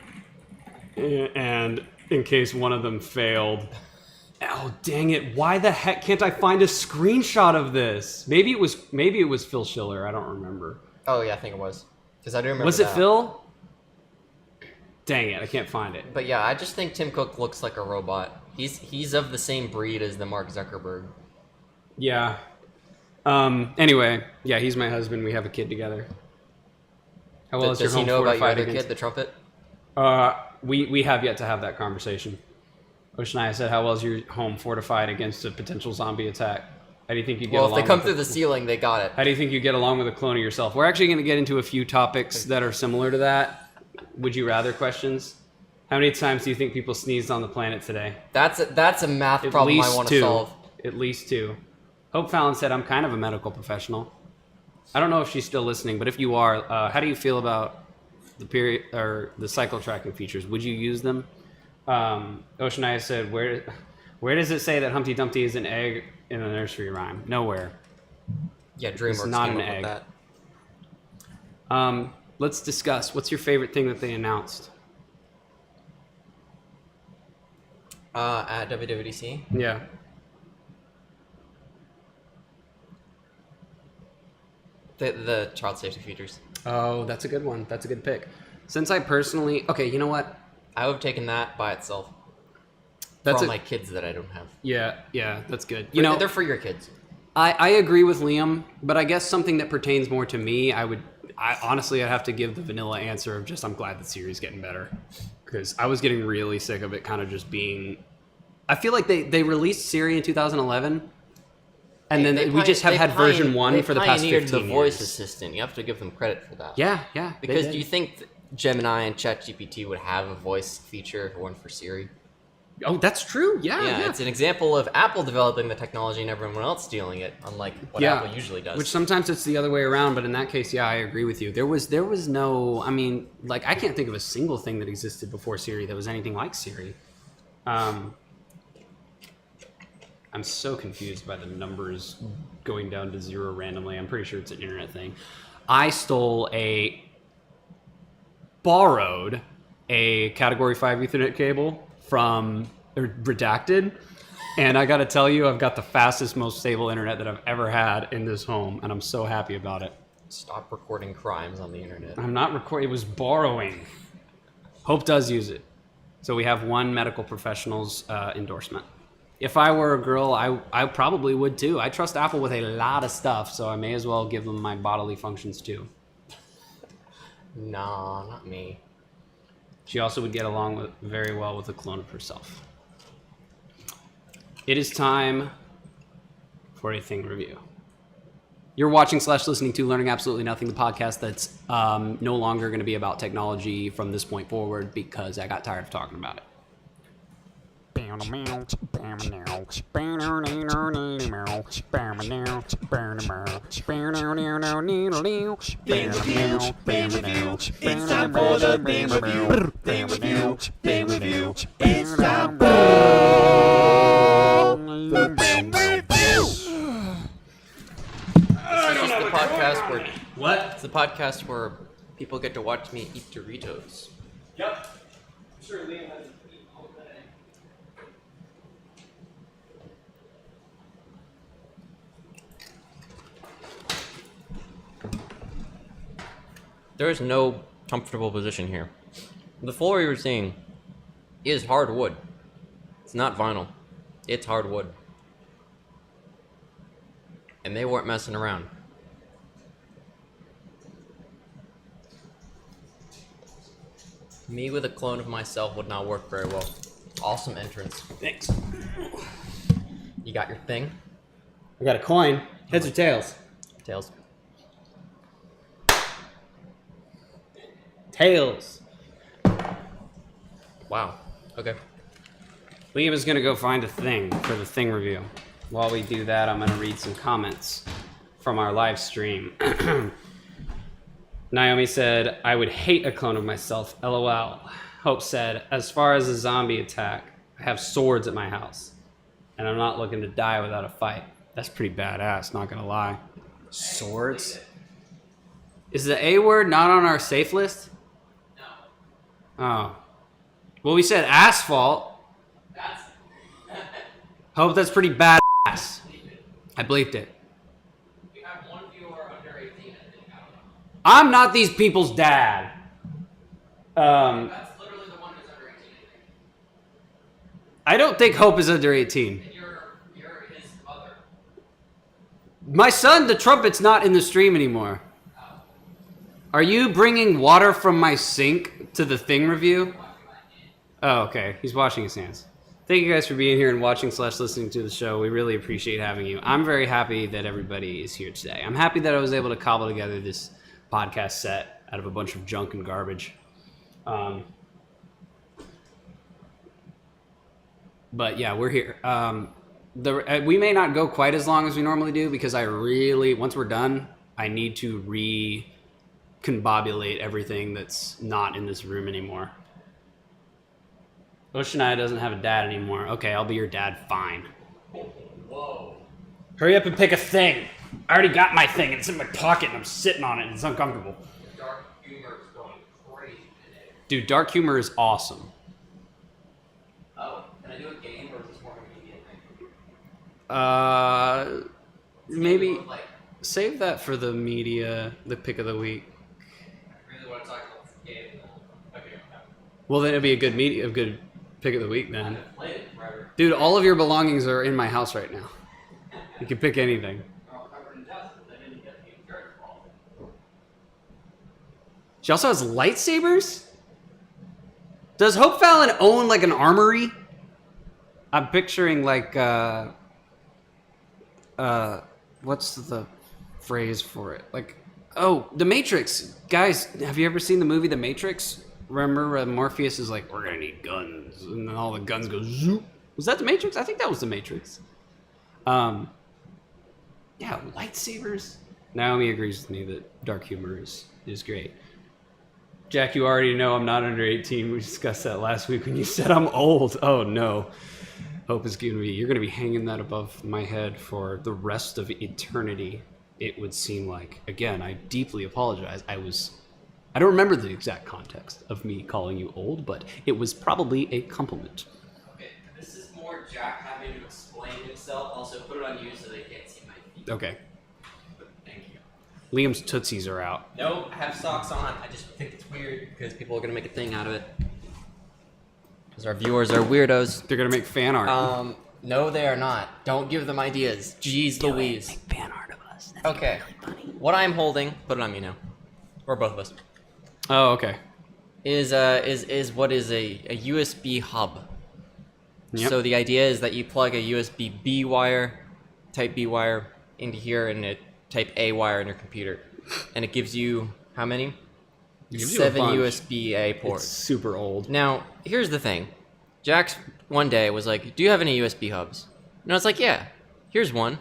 and in case one of them failed. Oh, dang it. Why the heck can't I find a screenshot of this? Maybe it was Phil Schiller. I don't remember. Oh, yeah, I think it was. Because I do remember Was it that. Phil? Dang it, I can't find it. But yeah, I just think Tim Cook looks like a robot. He's of the same breed as the Mark Zuckerberg. Yeah. Anyway, yeah, he's my husband. We have a kid together. How well is your Does he home know about your fortified other against... kid, the trumpet? We have yet to have that conversation. Oceania said, how well is your home fortified against a potential zombie attack? How do you think you get Well, along if they come with through the ceiling, they got it. How do you think you get along with a clone of yourself? We're actually going to get into a few topics that are similar to that. Would you rather questions? How many times do you think people sneezed on the planet today? That's a math problem I want to solve. At least 2. Hope Fallon said, I'm kind of a medical professional. I don't know if she's still listening, but if you are, how do you feel about the period or the cycle tracking features? Would you use them? Oceania said, where does it say that Humpty Dumpty is an egg in a nursery rhyme? Nowhere. Yeah, DreamWorks It's not came an up egg. with that. Let's discuss. What's your favorite thing that they announced? At WWDC. Yeah. The child safety features. Oh, that's a good one. That's a good pick. Since I personally... Okay, you know what? I would have taken that by itself. That's for all my kids that I don't have. Yeah, that's good. They're for your kids. I agree with Liam, but I guess something that pertains more to me, I'd have to give the vanilla answer of just I'm glad the Siri's getting better. Because I was getting really sick of it kind of just being... I feel like they released Siri in 2011, and then we just have had version 1 for the past 15 years. They pioneered the voice assistant. You have to give them credit for that. Yeah. Because do you think Gemini and ChatGPT would have a voice feature if it weren't for Siri? Oh, that's true. Yeah. It's an example of Apple developing the technology and everyone else stealing it, unlike what Apple usually does. Which sometimes it's the other way around, but in that case, yeah, I agree with you. There was no, I mean, like, I can't think of a single thing that existed before Siri that was anything like Siri. I'm so confused by the numbers going down to 0 randomly. I'm pretty sure it's an internet thing. I borrowed a Category 5 Ethernet cable from Redacted, and I gotta tell you, I've got the fastest, most stable internet that I've ever had in this home, and I'm so happy about it. Stop recording crimes on the internet. I'm not recording, it was borrowing. Hope does use it. So we have one medical professional's endorsement. If I were a girl, I probably would too. I trust Apple with a lot of stuff, so I may as well give them my bodily functions too. Nah, not me. She also would get along very well with a clone of herself. It is time for a thing review. You're watching / listening to Learning Absolutely Nothing, the podcast that's no longer going to be about technology from this point forward because I got tired of talking about it. It's time for the thing review. Thing review. Thing review. It's time for the thing review. This is the podcast where What? it's the podcast where people get to watch me eat Doritos. Yep. I'm sure Liam has to eat all day. There is no comfortable position here. The floor you're seeing is hardwood. It's not vinyl. It's hardwood. And they weren't messing around. Me with a clone of myself would not work very well. Awesome entrance. Thanks. You got your thing? I got a coin. Heads or tails? Tails. Tails. Wow. Okay. Liam is going to go find a thing for the thing review. While we do that, I'm going to read some comments from our live stream. Naomi said, I would hate a clone of myself, LOL. Hope said, as far as a zombie attack, I have swords at my house, and I'm not looking to die without a fight. That's pretty badass, not gonna lie. Swords? Is the A word not on our safe list? No. Oh. Well, we said asphalt. That's Hope that's pretty badass. I bleeped it. we have one viewer under 18, I think. I don't know. I'm not these people's dad. That's literally the one who's under 18, I think. I don't think Hope is under 18. And you're his mother. My son, the trumpet's not in the stream anymore. Are you bringing water from my sink to the thing review? Oh, okay. He's washing his hands. Thank you guys for being here and watching / listening to the show. We really appreciate having you. I'm very happy that everybody is here today. I'm happy that I was able to cobble together this podcast set out of a bunch of junk and garbage. But yeah, we're here. We may not go quite as long as we normally do because once we're done, I need to recombobulate everything that's not in this room anymore. Oceanai doesn't have a dad anymore. Okay, I'll be your dad. Fine. Whoa. Hurry up and pick a thing. I already got my thing. It's in my pocket and I'm sitting on it and it's uncomfortable. Dark humor is going crazy today. Dude, dark humor is awesome. Oh, can I do a game or is this more of a media thing? Maybe Like, save that for the media, the pick of the week. I really want to talk about this game. Okay. Well, then it'd be a good pick of the week I then. haven't played it forever. Dude, all of your belongings are in my house right now. You can pick anything. They're all covered in dust, but they didn't get the dirt fall. She also has lightsabers? Does Hope Fallon own like an armory? I'm picturing like what's the phrase for it? Like, oh, The Matrix. Guys, have you ever seen the movie The Matrix? Remember Morpheus is like, we're gonna need guns, and then all the guns go zoop. Was that The Matrix? I think that was The Matrix. Yeah, lightsabers. Naomi agrees with me that dark humor is great. Jack, you already know I'm not under 18. We discussed that last week when you said I'm old. Oh no. Hope is you're gonna be hanging that above my head for the rest of eternity, it would seem like. Again, I deeply apologize. I don't remember the exact context of me calling you old, but it was probably a compliment. Okay, this is more Jack having to explain himself. Also, put it on you so they can't see my feet. Okay. Thank you. Liam's Tootsies are out. No, I have socks on. I just think it's weird because people are gonna make a thing out of it. Because our viewers are weirdos. They're gonna make fan art. No, they are not. Don't give them ideas. Jeez Louise. Make fan art of us. That's Okay. What I'm holding, put it on me now, or both of us, Oh, okay. is what is a USB hub. Yep. So the idea is that you plug a USB B wire, type B wire into here, and a type A wire in your computer, and it gives you how many? It gives you a 7 bunch. USB A It's ports. super old. Now, here's the thing. Jax one day was like, do you have any USB hubs? And I was like, yeah, here's one.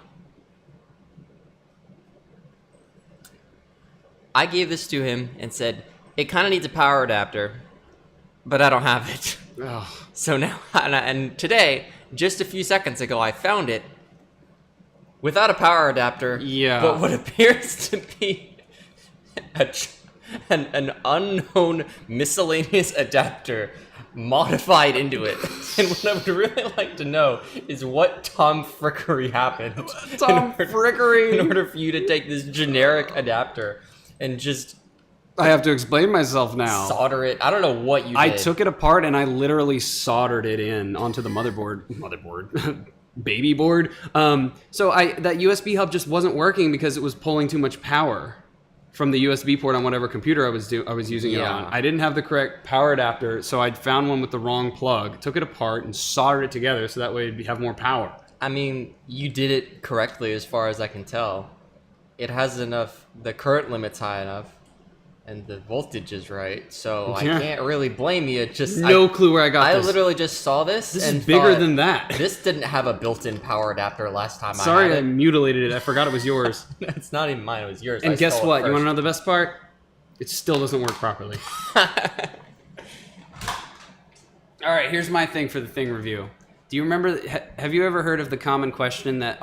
I gave this to him and said, it kind of needs a power adapter, but I don't have it. Ugh. So now, and today, just a few seconds ago, I found it without a power adapter, Yeah. but what appears to be an unknown miscellaneous adapter modified into it. And what I would really like to know is what tomfrickery happened. Tomfrickery. In order for you to take this generic adapter and just I have to explain myself now. solder it. I don't know what you did. I took it apart and I literally soldered it in onto the motherboard, baby board. So that USB hub just wasn't working because it was pulling too much power from the USB port on whatever computer I was using it Yeah. on. I didn't have the correct power adapter, so I'd found one with the wrong plug, took it apart and soldered it together so that way it'd have more power. I mean, you did it correctly as far as I can tell. It has enough, the current limit's high enough, and the voltage is right, so I Yeah. can't really blame you. It just No clue where I got I this. literally just saw this. This and is bigger thought, than that. This didn't have a built-in power adapter last time Sorry, I I had it. mutilated it. I forgot it was yours. It's not even mine. It was yours. And I guess stole it what? You want to first. know the best part? It still doesn't work properly. All right, here's my thing for the thing review. Do you remember? Have you ever heard of the common question that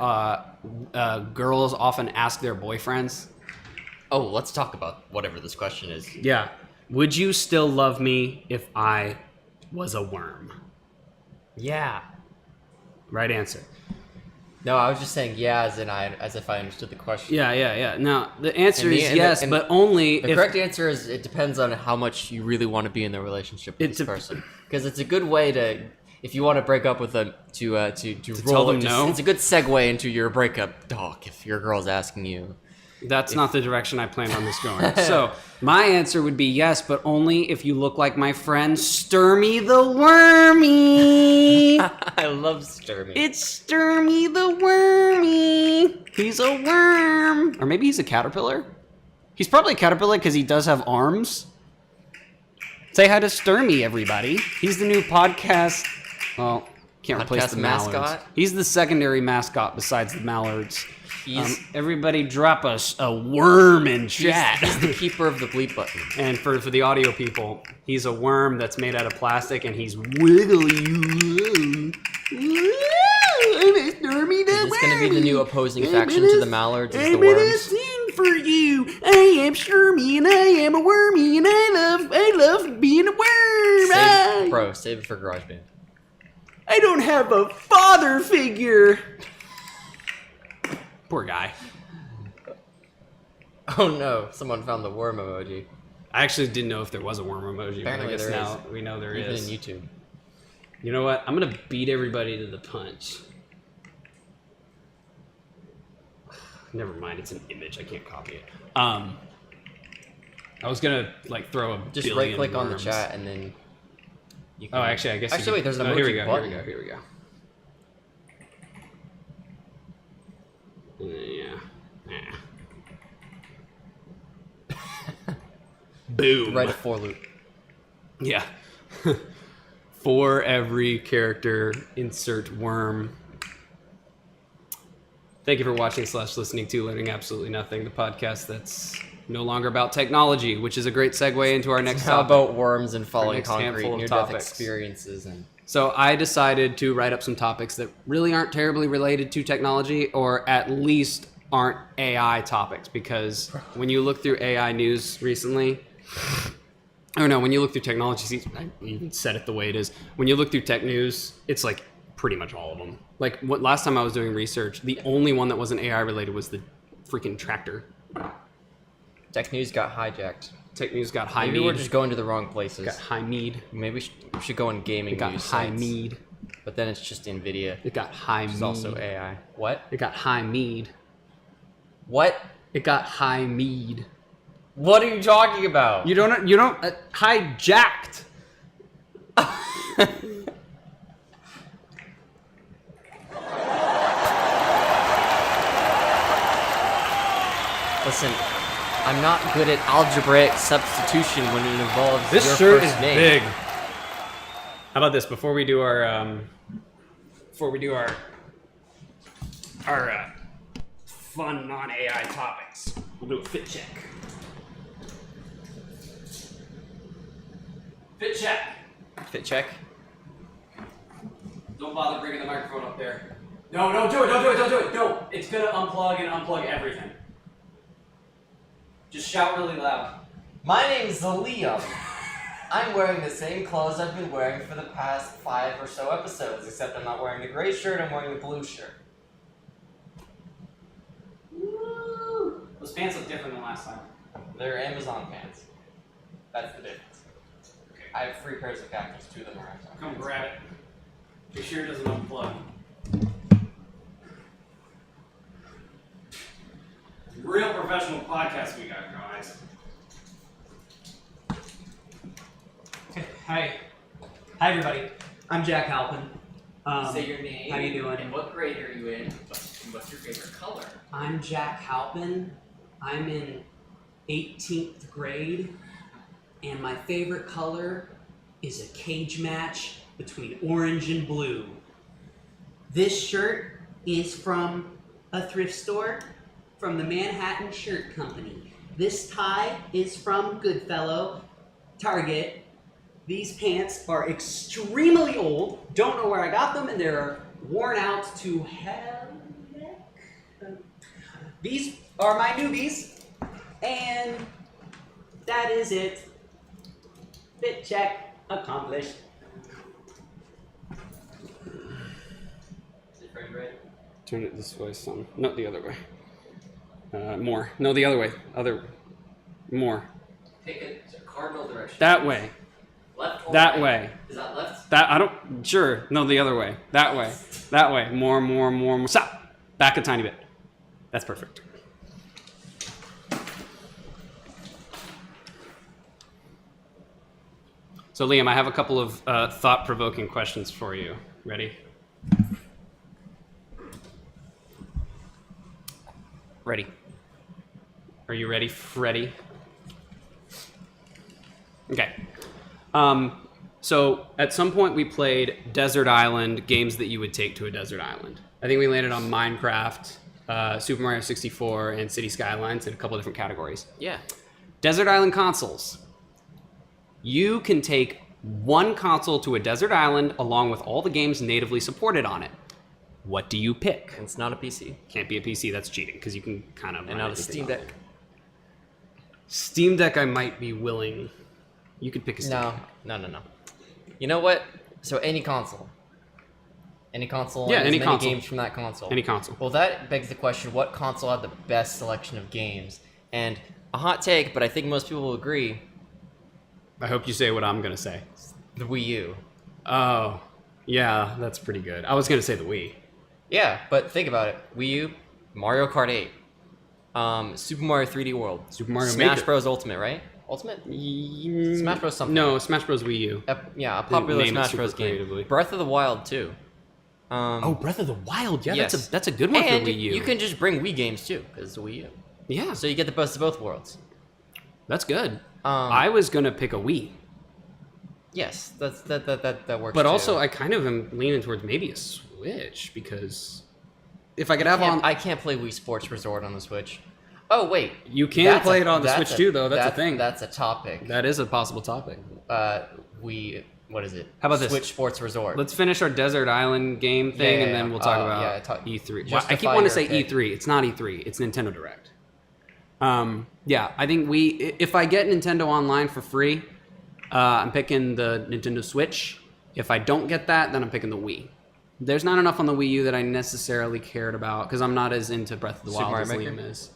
girls often ask their boyfriends? Oh, let's talk about whatever this question is. Yeah. Would you still love me if I was a worm? Yeah. Right answer. No, I was just saying yeah, as if I understood the question. Yeah. Now, the answer is and yes, but only The correct answer is it depends on how much you really want to be in the relationship with this person. Because it's a good way to, if you want to break up with them, to roll. tell them no? It's a good segue into your breakup talk if your girl's asking you. That's not the direction I planned on this going. So, my answer would be yes, but only if you look like my friend Sturmy the Wormy. I love Sturmy. It's Sturmy the Wormy. He's a worm. Or maybe he's a caterpillar. He's probably a caterpillar because he does have arms. Say hi to Sturmy, everybody. He's the new podcast. Well, can't replace the mallards. Mascot? He's the secondary mascot besides the mallards. Everybody drop us a worm in chat. He's the keeper of the bleep button. And for the audio people, he's a worm that's made out of plastic and he's wiggly. Is this going to be the new opposing faction to the mallards? Is the worms? Sing for you. I am Sturmy and I am a wormy and I love being a worm. Save it for GarageBand. I don't have a father figure. Poor guy. Oh no, someone found the worm emoji. I actually didn't know if there was a worm emoji. Apparently but I guess there now we know there Even is. in YouTube. You know what? I'm going to beat everybody to the punch. Never mind, it's an image. I can't copy it. I was going to like throw a Just billion right click on the worms. chat and then you can... Oh, actually, I guess you Wait, there's an emoji here we go. button. Here we go. Yeah. Boom. Right for loop. Yeah. For every character, insert worm. Thank you for watching / listening to Learning Absolutely Nothing, the podcast that's no longer about technology, which is a great segue into our next How topic. about worms and falling next concrete, handful of near-death topics. experiences, and So I decided to write up some topics that really aren't terribly related to technology, or at least aren't AI topics, because when you look through AI news recently, or no, when you look through technology, I even said it the way it is. When you look through tech news, it's like pretty much all of them. Like last time I was doing research, the only one that wasn't AI related was the freaking tractor. tech news got hijacked. Tech news got high Maybe mead. we're just going to the wrong places. Got high mead. Maybe we should go in gaming It got news high sites. mead. But then it's just NVIDIA. It got high It's mead. also AI. What? It got high mead. What? It got high mead. What are you talking about? You don't hijacked. Listen, I'm not good at algebraic substitution when it involves This your shirt first is name. big. How about this? Before we do our fun non-AI topics, we'll do a fit check. Fit check. Fit check. Don't bother bringing the microphone up there. No, don't do it. Don't do it. No, it's gonna unplug and unplug everything. Just shout really loud. My name's Liam. I'm wearing the same clothes I've been wearing for the past 5 or so episodes, except I'm not wearing the gray shirt, I'm wearing the blue shirt. Woo! Those pants look different than last time. They're Amazon pants. That's the difference. I have 3 pairs of khakis, 2 of them are Amazon. Come grab it. Be sure it doesn't unplug. Real professional podcast we got, guys. Hi. Hi, everybody. I'm Jack Halpin. Say your name. How you doing? And what grade are you in? What's your favorite color? I'm Jack Halpin. I'm in 18th grade, and my favorite color is a cage match between orange and blue. This shirt is from a thrift store from the Manhattan Shirt Company. This tie is from Goodfellow, Target, These pants are extremely old. Don't know where I got them, and they're worn out to hell. These are my newbies, and that is it. Fit check accomplished. Is it framed right? Turn it this way, son. No, the other way. More. No, the other way. More. Pick a cardinal direction. That way. Left or That right? way. Is that left? That I don't. Sure. No, the other way. That way. That way. More. Stop. Back a tiny bit. That's perfect. So Liam, I have a couple of thought-provoking questions for you. Ready? Ready. Are you ready, Freddy? Okay. So at some point we played Desert Island, games that you would take to a desert island. I think we landed on Minecraft, Super Mario 64, and City Skylines in a couple of different categories. Yeah. Desert Island consoles. You can take one console to a desert island along with all the games natively supported on it. What do you pick? It's not a PC. Can't be a PC, that's cheating, because you can kind of... And not a Steam Deck. Steam Deck I might be willing... You could pick a Steam Deck. No. You know what? So any console. Any console. Yeah, and any as many console. games from that console. Any console. Well, that begs the question: what console had the best selection of games? And a hot take, but I think most people will agree: I hope you say what I'm going to say. the Wii U. Oh, yeah, that's pretty good. I was going to say the Wii. Yeah, but think about it: Wii U, Mario Kart 8, Super Mario 3D World, Super Mario Smash Maker. Bros. Ultimate, right? Ultimate? Smash Bros. Something. No, Smash Bros. Wii U. Yeah, a popular name it Smash super Bros. game. creatively. Breath of the Wild too. Oh, Breath of the Wild. Yeah, Yes. that's a good one and for Wii U. you can just bring Wii games too, because it's a Wii U. Yeah, So you get the best of both worlds. that's good. I was going to pick a Wii. Yes, that works. But too. also, I kind of am leaning towards maybe a Switch, because if I could have on... I can't play Wii Sports Resort on the Switch. Oh wait, You can That's play a- it on the that's Switch too, though. That's a thing. That's a topic. That is a possible topic. What is it? How about this? Switch Sports Resort. Let's finish our Desert Island game thing, Yeah, and then yeah. we'll talk Yeah, about talk- E3. I justify keep wanting to your say pick. E3. It's not E3. It's Nintendo Direct. Yeah, I think if I get Nintendo Online for free, I'm picking the Nintendo Switch. If I don't get that, then I'm picking the Wii. There's not enough on the Wii U that I necessarily cared about, because I'm not as into Breath of the Super Wild as Mario Liam Maker? is.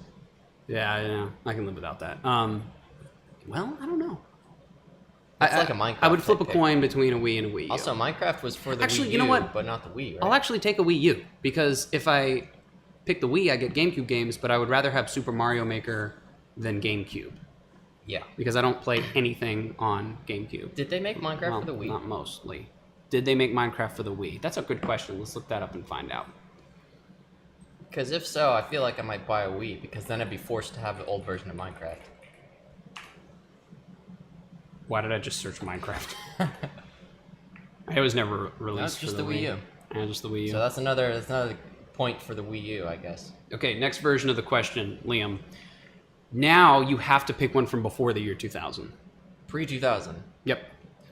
Yeah, I can live without that. Well, I don't know. It's like a Minecraft I would flip a type pick. coin between a Wii and a Wii U. Also, Minecraft was for the Actually, Wii you know U, what? but not the Wii, right? I'll actually take a Wii U, because if I pick the Wii, I get GameCube games, but I would rather have Super Mario Maker than GameCube, Yeah. because I don't play anything on GameCube. Did they make Minecraft Well, for the Wii? not mostly. Did they make Minecraft for the Wii? That's a good question. Let's look that up and find out. Because if so, I feel like I might buy a Wii, because then I'd be forced to have the old version of Minecraft. Why did I just search Minecraft? It was never released just for the Wii U. Yeah, just the Wii U. So that's another point for the Wii U, I guess. Okay, next version of the question, Liam. Now you have to pick one from before the year 2000. Pre-2000. Yep.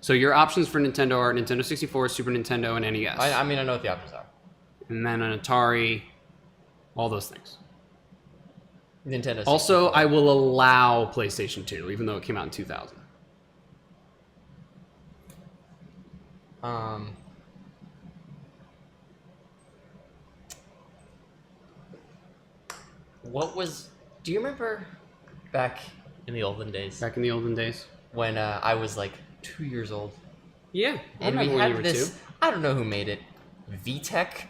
So your options for Nintendo are Nintendo 64, Super Nintendo, and NES. I mean, I know what the options are. And then an Atari, all those things. Nintendo 64. Also, I will allow PlayStation 2, even though it came out in 2000. What was... Do you remember back in the olden days Back in the olden days. when I was like 2 years old? Yeah, I And we remember when you had were this... 2. I don't know who made it. VTech?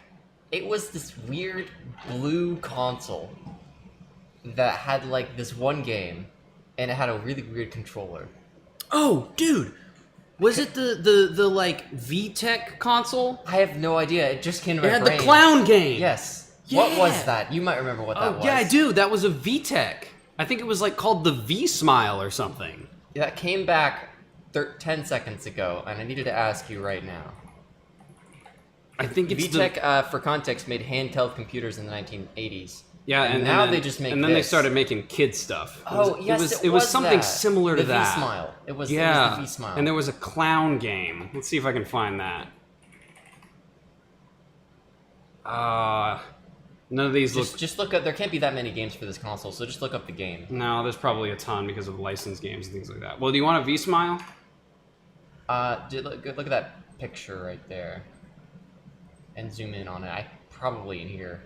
It was this weird blue console that had like this one game, and it had a really weird controller. Oh, dude! Was it the like VTech console? I have no idea. It just came to my It had brain. the clown game. Yes. What was Yeah. that? You might remember what that Oh was. yeah, I do. That was a VTech. I think it was like called the V Smile or something. That came back 10 seconds ago, and I needed to ask you right now. I think it's VTech, for context, made handheld computers in the 1980s. Yeah, and now they just make and then they this. started making kid stuff. It was something that. similar to the that. V-Smile. It was the V-Smile. And there was a clown game. Let's see if I can find that. None of these look. Just look up. There can't be that many games for this console, so just look up the game. No, there's probably a ton because of licensed games and things like that. Well, do you want a V-Smile? Dude, look at that picture right there, and zoom in on it. Probably in here.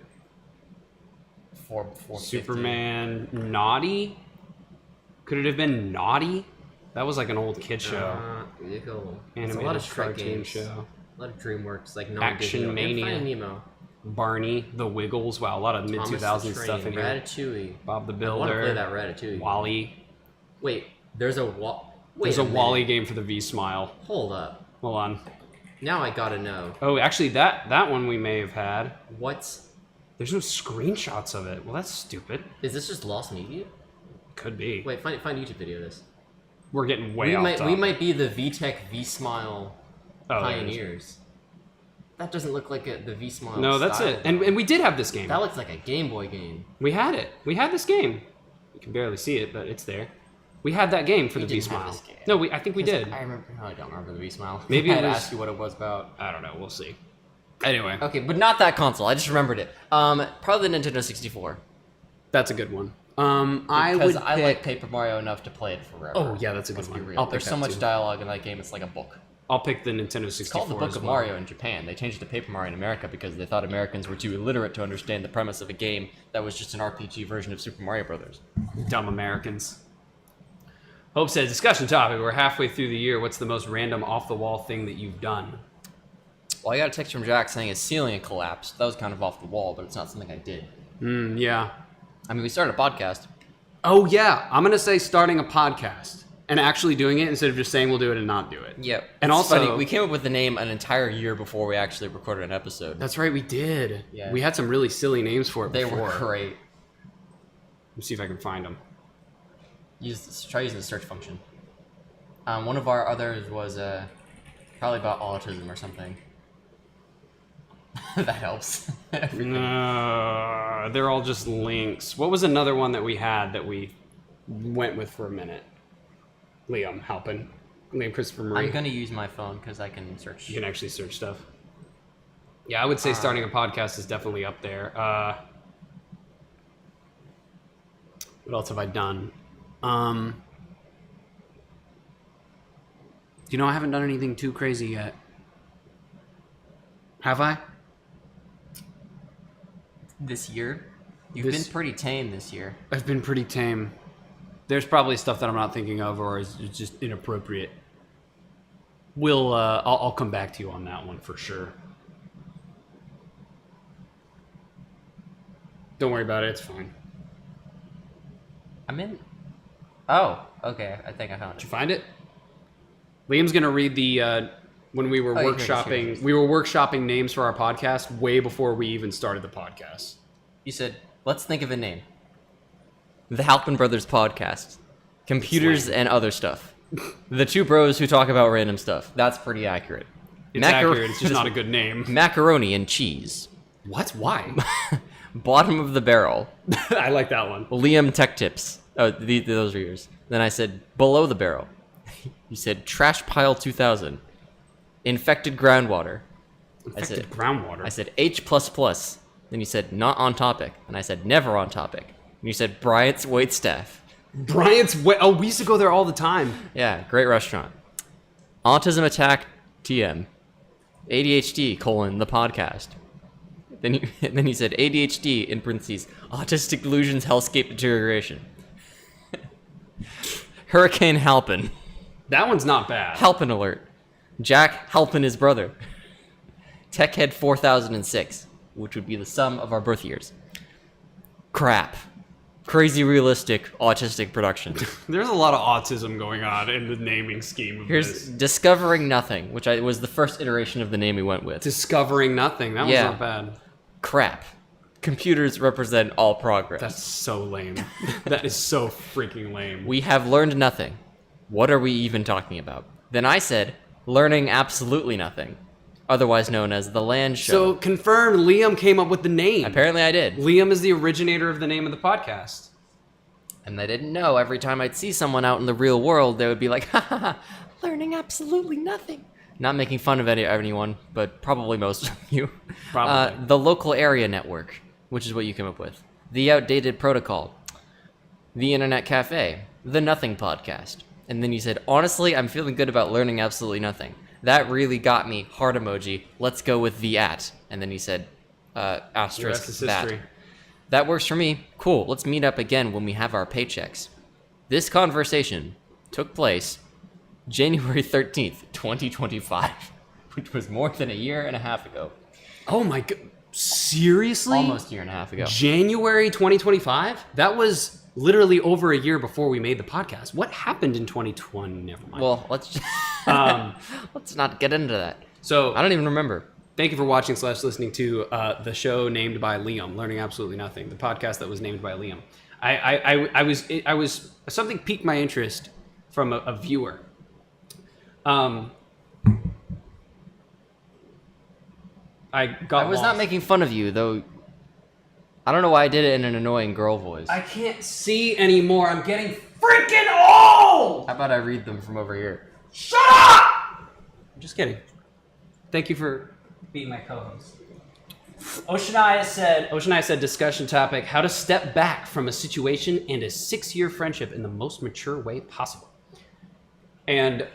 450. Superman Naughty? Could it have been Naughty? That was like an old kid show. Vehicle. Animated It's a lot of Shrek cartoon games. show. A lot of DreamWorks, like Action Mania. Finding Nemo. Barney, The Wiggles. Wow, a lot of mid Thomas the 2000s stuff Train, in here. Ratatouille. Bob the I want to play Builder. that Ratatouille. Wally. Wait, there's a There's a minute. Wally game for the V-Smile. Hold up. Hold on. Now I gotta know. Oh, actually, that one we may have had. What's... There's no screenshots of it. Well, that's stupid. Is this just lost media? Could be. Wait, find YouTube video of this. We're getting way We off might topic. be the VTech V-Smile Oh, there it is. pioneers. That doesn't look like the V-Smile. No, that's style, it. And we did have this game. that looks like a Game Boy game. We had it. We had this game. You can barely see it, but it's there. We had that game for the didn't have V-Smile. this game. No, I think we did. I remember. No, I don't remember the V-Smile. Maybe I it had to was- ask you what it was about. I don't know. We'll see. Anyway, Okay, but not that console. I just remembered it. Probably the Nintendo 64. that's a good one. I Because would I pick... like Paper Mario enough to play it forever. Oh, yeah, that's a good Let's be one. real. I'll pick There's so that much too. dialogue in that game. It's like a book. I'll pick the Nintendo 64 It's called the Book as of well. Mario in Japan. They changed it to Paper Mario in America because they thought Americans were too illiterate to understand the premise of a game that was just an RPG version of Super Mario Brothers. Dumb Americans. Hope said, discussion topic. We're halfway through the year. What's the most random off-the-wall thing that you've done? Well, I got a text from Jack saying his ceiling had collapsed. That was kind of off the wall, but it's not something I did. Yeah. I mean, we started a podcast. Oh, yeah. I'm going to say starting a podcast and actually doing it instead of just saying we'll do it and not do it. Yep. And It's also... funny, we came up with the name an entire year before we actually recorded an episode. That's right, we did. Yeah. We had some really silly names for it They before. were great. Let me see if I can find them. Try using the search function. One of our others was probably about autism or something. That helps. They're all just links. What was another one that we had that we went with for a minute? Liam Halpin. Liam Christopher Murray. I'm gonna use my phone because I can search. You can actually search stuff. Yeah, I would say starting a podcast is definitely up there. What else have I done? You know, I haven't done anything too crazy yet. Have I? This year, you've This- been pretty tame this year. I've been pretty tame. There's probably stuff that I'm not thinking of or is just inappropriate. I'll come back to you on that one for sure. Don't worry about it. It's fine. I'm in. Oh, okay. I think I found Did it. you find it? Liam's gonna read the when we were Oh, here it is, here it workshopping. is. We were workshopping names for our podcast way before we even started the podcast. You said, let's think of a name. The Halpin Brothers Podcast. Computers Slang. and other stuff. The two bros who talk about random stuff. That's pretty accurate. It's accurate. It's just not a good name. Macaroni and cheese. What? Why? Bottom of the barrel. I like that one. Liam Tech Tips. Oh, those are yours. Then I said, below the barrel. You said, trash pile 2000. Infected groundwater. Infected groundwater. I said, H++. Then you said, not on topic. And I said, never on topic. And you said, Bryant's Waitstaff. Bryant's. Oh, we used to go there all the time. Yeah, great restaurant. Autism Attack TM. ADHD, the podcast. Then you said ADHD, in parentheses, Autistic Delusions, Hellscape Deterioration. Hurricane Halpin. That one's not bad. Halpin alert. Jack Halpin his brother. Techhead 4006, which would be the sum of our birth years. Crap. Crazy realistic autistic production. There's a lot of autism going on in the naming scheme of Here's this. Discovering Nothing, which was the first iteration of the name we went with. Discovering nothing. That Yeah. one's not bad. Crap. Computers represent all progress. That's so lame. That is so freaking lame. We have learned nothing. What are we even talking about? Then I said, learning absolutely nothing. otherwise known as The Land Show. So confirmed, Liam came up with the name. Apparently I did. Liam is the originator of the name of the podcast. And I didn't know every time I'd see someone out in the real world, they would be like, ha ha ha, learning absolutely nothing. Not making fun of anyone, but probably most of you. Probably. The local area network, which is what you came up with. The outdated protocol. The internet cafe. The nothing podcast. And then you said, honestly, I'm feeling good about learning absolutely nothing. That really got me. Heart emoji. Let's go with the at. And then you said, The asterisk rest is that. history. That works for me. Cool. Let's meet up again when we have our paychecks. This conversation took place January 13th, 2025, which was more than a year and a half ago. Oh my god. Seriously? Almost a year and a half ago. January 2025? That was literally over a year before we made the podcast. What happened in 2020? Never mind. Well, let's let's not get into that. So I don't even remember. thank you for watching / listening to the show named by Liam, Learning Absolutely Nothing, the podcast that was named by Liam. I was something piqued my interest from a viewer. I was not making fun of you, though. I don't know why I did it in an annoying girl voice. I can't see anymore. I'm getting freaking old. How about I read them from over here? Shut up! I'm just kidding. Thank you for being my co-host. Oceania said discussion topic, how to step back from a situation and a 6-year friendship in the most mature way possible. And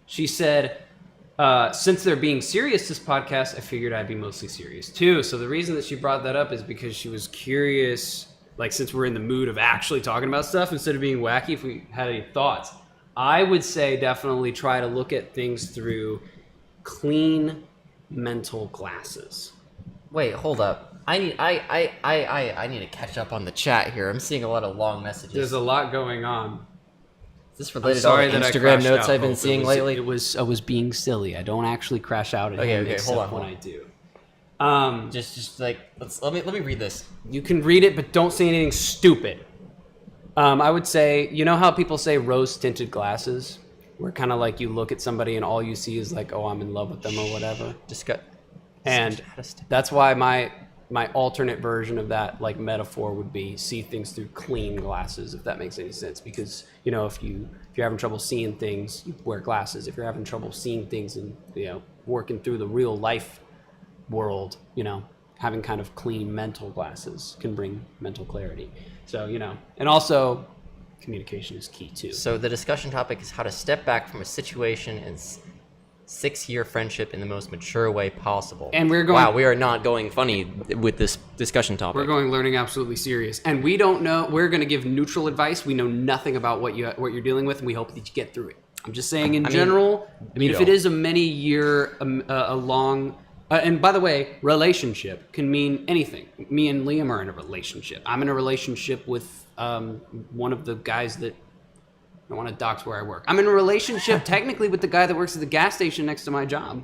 she said, since they're being serious this podcast, I figured I'd be mostly serious too. So the reason that she brought that up is because she was curious, like since we're in the mood of actually talking about stuff instead of being wacky, if we had any thoughts. I would say definitely try to look at things through clean mental glasses. Wait, hold up. I need to catch up on the chat here. I'm seeing a lot of long messages. There's a lot going on. Is this I'm related to all the sorry that I Instagram crashed notes out, I've been Hope. seeing lately? I was being silly. I don't actually crash out at Okay, him okay, except hold on, when hold I on. do. Just like let me read this. You can read it, but don't say anything stupid. I would say, you know how people say rose-tinted glasses? Where kind of like you look at somebody and all you see is like, oh, I'm in love with them or whatever. And that's why my alternate version of that like metaphor would be see things through clean glasses, if that makes any sense. Because, you know, if you're having trouble seeing things, you wear glasses. If you're having trouble seeing things and, you know, working through the real life world, you know, having kind of clean mental glasses can bring mental clarity. So, you know, and also communication is key too. So the discussion topic is how to step back from a situation and 6-year friendship in the most mature way possible. And we're going. Wow, we are not going funny with this discussion topic. We're going learning absolutely serious, and we don't know. We're going to give neutral advice. We know nothing about what you're dealing with, and we hope that you get through it. I'm just saying in general. I mean, if it is a many-year, a long, and by the way, relationship can mean anything. Me and Liam are in a relationship. I'm in a relationship with one of the guys that. I don't want to dox where I work. I'm in a relationship technically with the guy that works at the gas station next to my job.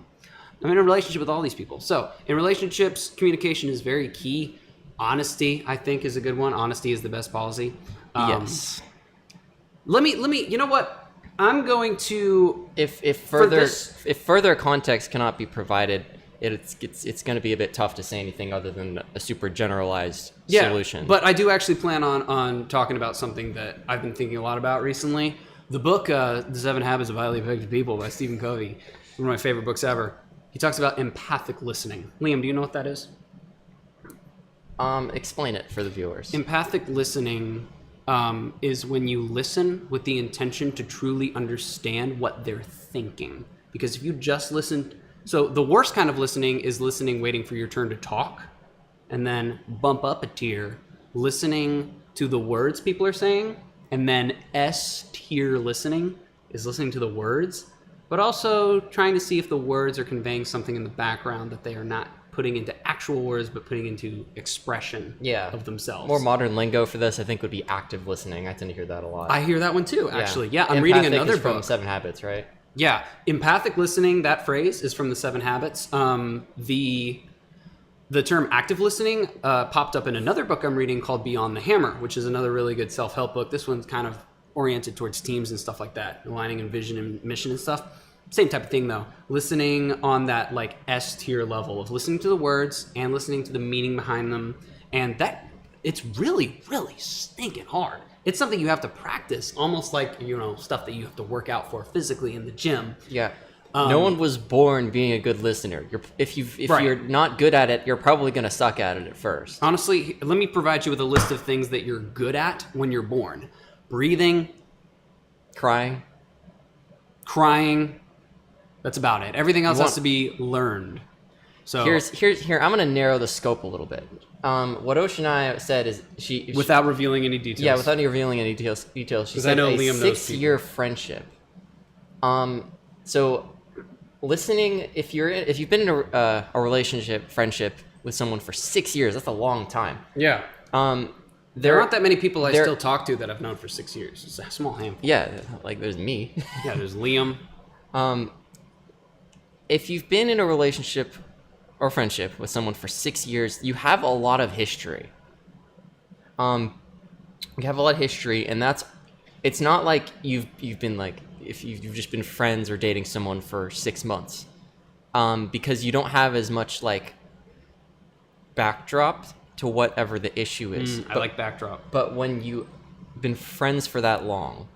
I'm in a relationship with all these people. So in relationships, communication is very key. Honesty, I think, is a good one. Honesty is the best policy. Yes. Let me. You know what? I'm going to. If further context cannot be provided, it's going to be a bit tough to say anything other than a super generalized solution. But I do actually plan on talking about something that I've been thinking a lot about recently. The book, The 7 Habits of Highly Effective People by Stephen Covey, one of my favorite books ever. He talks about empathic listening. Liam, do you know what that is? Explain it for the viewers. Empathic listening is when you listen with the intention to truly understand what they're thinking. Because if you just listen... So the worst kind of listening is listening waiting for your turn to talk, and then bump up a tier, listening to the words people are saying, and then S tier listening is listening to the words, but also trying to see if the words are conveying something in the background that they are not putting into actual words, but putting into expression of themselves. More modern lingo for this, I think, would be active listening. I tend to hear that a lot. I hear that one too, actually. Yeah, I'm Empathic reading another is from book. 7 Habits, right? Yeah, empathic listening, that phrase is from the 7 Habits. The term active listening popped up in another book I'm reading called Beyond the Hammer, which is another really good self-help book. This one's kind of oriented towards teams and stuff like that, aligning in vision and mission and stuff. Same type of thing though. Listening on that like S tier level of listening to the words and listening to the meaning behind them, and that it's really, really stinking hard. It's something you have to practice, almost like, you know, stuff that you have to work out for physically in the gym. Yeah. No one was born being a good listener. If Right. you're not good at it, you're probably going to suck at it at first. Honestly, let me provide you with a list of things that you're good at when you're born. Breathing, Crying. crying, that's about it. Everything else You has want- to be learned. So Here. I'm going to narrow the scope a little bit. What Oceania said is she without revealing any details. yeah, without any revealing any details. She 'Cause said I know a Liam knows 6-year friendship. So listening, if you've been in a friendship with someone for 6 years, that's a long time. Yeah. There aren't that many people I still talk to that I've known for 6 years. It's a small handful. Yeah, like there's me. Yeah, there's Liam. If you've been in a relationship or friendship with someone for 6 years, you have a lot of history. You have a lot of history, and it's not like you've been like, if you've just been friends or dating someone for 6 months, because you don't have as much like backdrop to whatever the issue is. I like backdrop. But when you've been friends for that long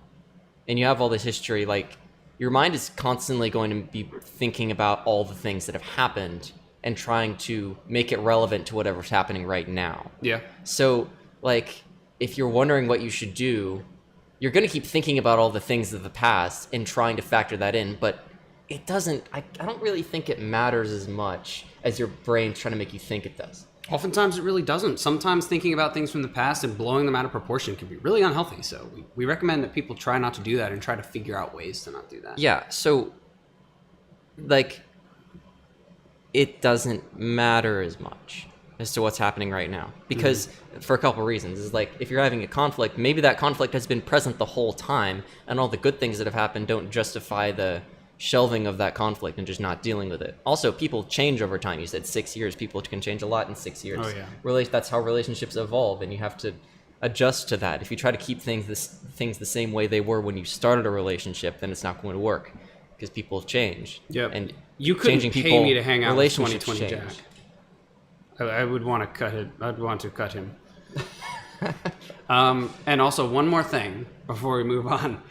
and you have all this history, like your mind is constantly going to be thinking about all the things that have happened and trying to make it relevant to whatever's happening right now. Yeah. So, like, if you're wondering what you should do, you're going to keep thinking about all the things of the past and trying to factor that in, but it doesn't, I don't really think it matters as much as your brain's trying to make you think it does. Oftentimes it really doesn't. Sometimes thinking about things from the past and blowing them out of proportion can be really unhealthy. So we recommend that people try not to do that and try to figure out ways to not do that. Yeah, so, like, it doesn't matter as much as to what's happening right now. Because, for a couple reasons, is like, if you're having a conflict, maybe that conflict has been present the whole time, and all the good things that have happened don't justify the shelving of that conflict and just not dealing with it. Also, people change over time. You said 6 years. People can change a lot in 6 years. Oh, yeah. That's how relationships evolve, and you have to adjust to that. If you try to keep things the same way they were when you started a relationship, then it's not going to work because people have changed. Yep. And You couldn't changing pay people, me to hang out with relationships 2020 change. Jack. I would want to cut it. I'd want to cut him. And also, one more thing before we move on.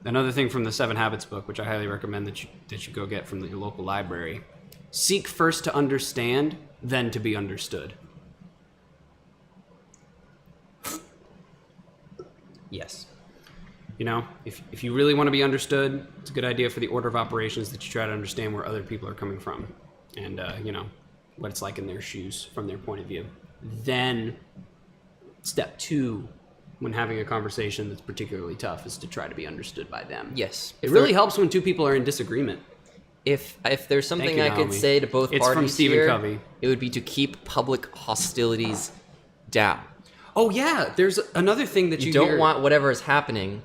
Another thing from the 7 Habits book, which I highly recommend that you go get from your local library. Seek first to understand, then to be understood. Yes. You know, if you really want to be understood, it's a good idea for the order of operations that you try to understand where other people are coming from and, you know, what it's like in their shoes from their point of view. Then, step 2, when having a conversation that's particularly tough, is to try to be understood by them. Yes. It really helps when two people are in disagreement. If there's something you, I could Naomi. say to both It's parties from Stephen here, Covey. it would be to keep public hostilities down. Oh, yeah. There's another thing that You you don't hear. want whatever is happening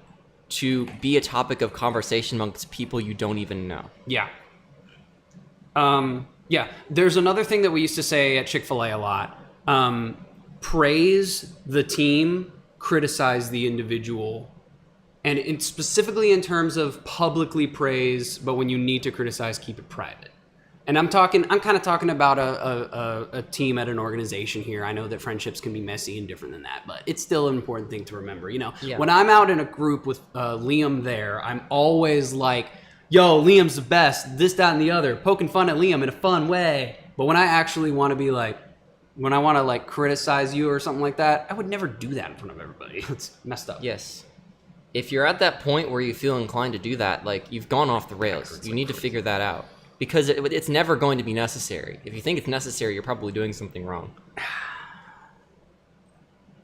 to be a topic of conversation amongst people you don't even know. Yeah. Yeah. There's another thing that we used to say at Chick-fil-A a lot. Praise the team, criticize the individual. And specifically in terms of publicly praise, but when you need to criticize, keep it private. And I'm kind of talking about a team at an organization here. I know that friendships can be messy and different than that, but it's still an important thing to remember. You know, Yeah. when I'm out in a group with Liam there, I'm always like, yo, Liam's the best, this, that, and the other, poking fun at Liam in a fun way. But when I actually want to be like, when I want to like criticize you or something like that, I would never do that in front of everybody. It's messed up. Yes. If you're at that point where you feel inclined to do that, like, you've gone off the rails. You need to figure that out. Because it's never going to be necessary. If you think it's necessary, you're probably doing something wrong.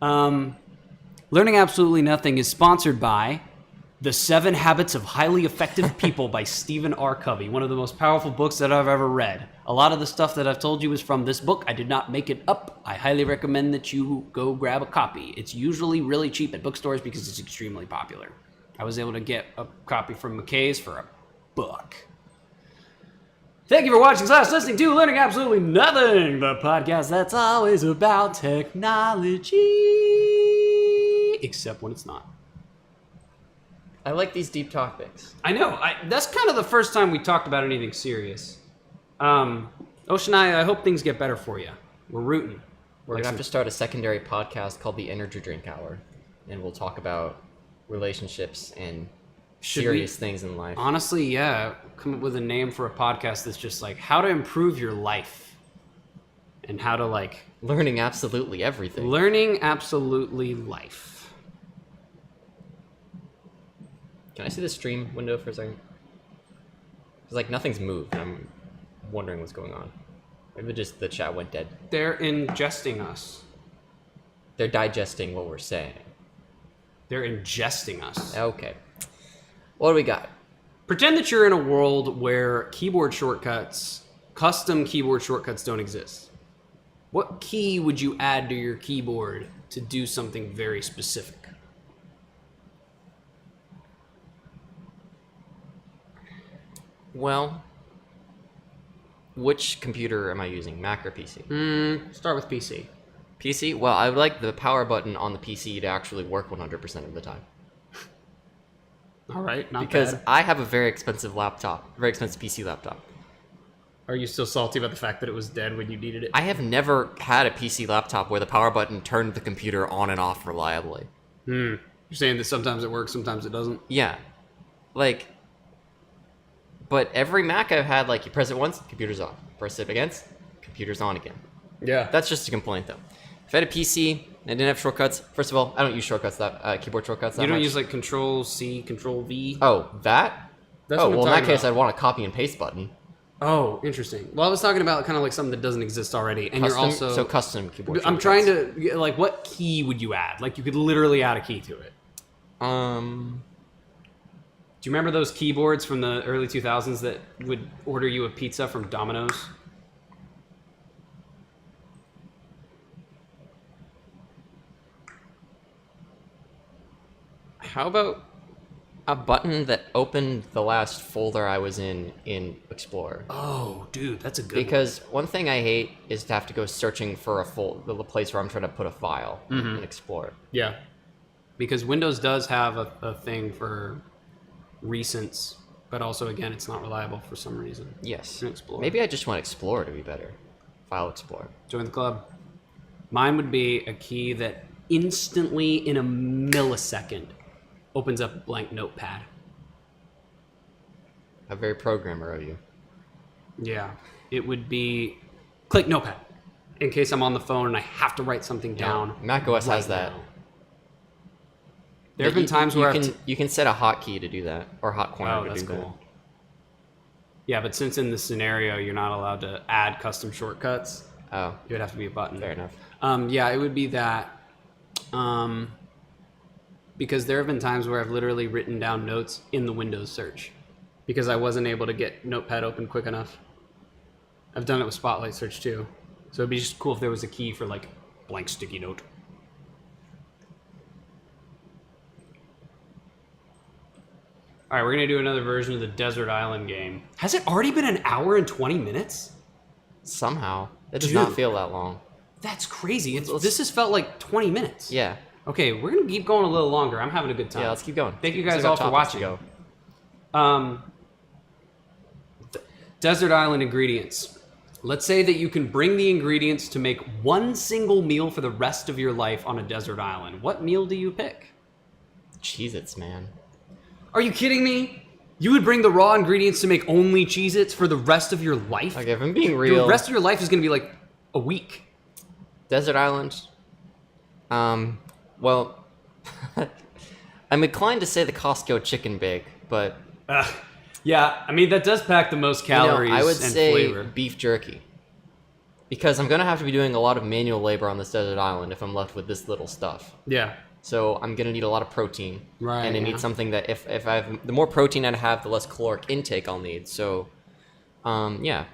Learning Absolutely Nothing is sponsored by The 7 Habits of Highly Effective People by Stephen R. Covey, one of the most powerful books that I've ever read. A lot of the stuff that I've told you is from this book. I did not make it up. I highly recommend that you go grab a copy. It's usually really cheap at bookstores because it's extremely popular. I was able to get a copy from McKay's for $1. Thank you for watching / listening to Learning Absolutely Nothing, the podcast that's always about technology, except when it's not. I like these deep topics. I know. That's kind of the first time we talked about anything serious. Ocean I hope things get better for you. We're rooting. We're going to have to start a secondary podcast called the Energy Drink Hour. And we'll talk about relationships and serious things in life. Honestly, yeah. Come up with a name for a podcast that's just like how to improve your life. And how to like... Learning absolutely everything. Learning absolutely life. Can I see the stream window for a second? It's like nothing's moved. I'm wondering what's going on. Maybe just the chat went dead. They're ingesting us. They're digesting what we're saying. They're ingesting us. Okay. What do we got? Pretend that you're in a world where keyboard shortcuts, custom keyboard shortcuts don't exist. What key would you add to your keyboard to do something very specific? Well, which computer am I using, Mac or PC? Start with PC. PC? Well, I would like the power button on the PC to actually work 100% of the time. All right, not Because bad. I have a very expensive laptop, very expensive PC laptop. Are you still salty about the fact that it was dead when you needed it? I have never had a PC laptop where the power button turned the computer on and off reliably. You're saying that sometimes it works, sometimes it doesn't? Yeah. Like, but every Mac I've had, like, you press it once, computer's off. Press it again, computer's on again. Yeah. That's just a complaint, though. If I had a PC and I didn't have shortcuts, first of all, I don't use shortcuts keyboard shortcuts that You don't much. use like Control C, Control V? Oh, that? That's oh, what I'm well, in that talking case, about. I'd want a copy and paste button. Oh, interesting. Well, I was talking about kind of like something that doesn't exist already, and Custom, you're also so custom keyboard I'm shortcuts. trying to like, what key would you add? Like, you could literally add a key to it. Do you remember those keyboards from the early 2000s that would order you a pizza from Domino's? How about a button that opened the last folder I was in Explorer? Oh, dude, that's a good Because one thing I hate is to have to go searching for the place where I'm trying to put a file in Explorer. Yeah. Because Windows does have a thing for recents, but also, again, it's not reliable for some reason. Yes. In Explorer. Maybe I just want Explorer to be better. File Explorer. Join the club. Mine would be a key that instantly, in a millisecond, opens up a blank notepad. How very programmer of you. Yeah. It would be click notepad in case I'm on the phone and I have to write something down. Mac OS has right that. now. There have been times where you can set a hotkey to do that, or hot corner Oh, to that's do cool. Yeah, but since in this scenario you're not allowed to add custom shortcuts, that. Oh, it would have to be a button. fair enough. Yeah, it would be that. Because there have been times where I've literally written down notes in the Windows search because I wasn't able to get Notepad open quick enough. I've done it with Spotlight search too. So it'd be just cool if there was a key for like blank sticky note. All right, we're going to do another version of the Desert Island game. Has it already been an hour and 20 minutes? Somehow. It does Dude. not feel that long. That's crazy. This has felt like 20 minutes. Yeah. Okay, we're going to keep going a little longer. I'm having a good time. Yeah, let's keep going. Thank you Still guys got all for topics to watching. go. Desert Island ingredients. Let's say that you can bring the ingredients to make one single meal for the rest of your life on a desert island. What meal do you pick? Cheez-Its, man. Are you kidding me? You would bring the raw ingredients to make only Cheez-Its for the rest of your life? Okay, if I'm being The real, rest of your life is going to be like a week. Desert Island. Well, I'm inclined to say the Costco chicken bake, but Yeah, I mean, that does pack the most calories I would and say flavor. beef jerky. Because I'm going to have to be doing a lot of manual labor on this desert island if I'm left with this little stuff. Yeah. So I'm going to need a lot of protein. Right, And I yeah. need something that if I have, the more protein I have, the less caloric intake I'll need. So, yeah.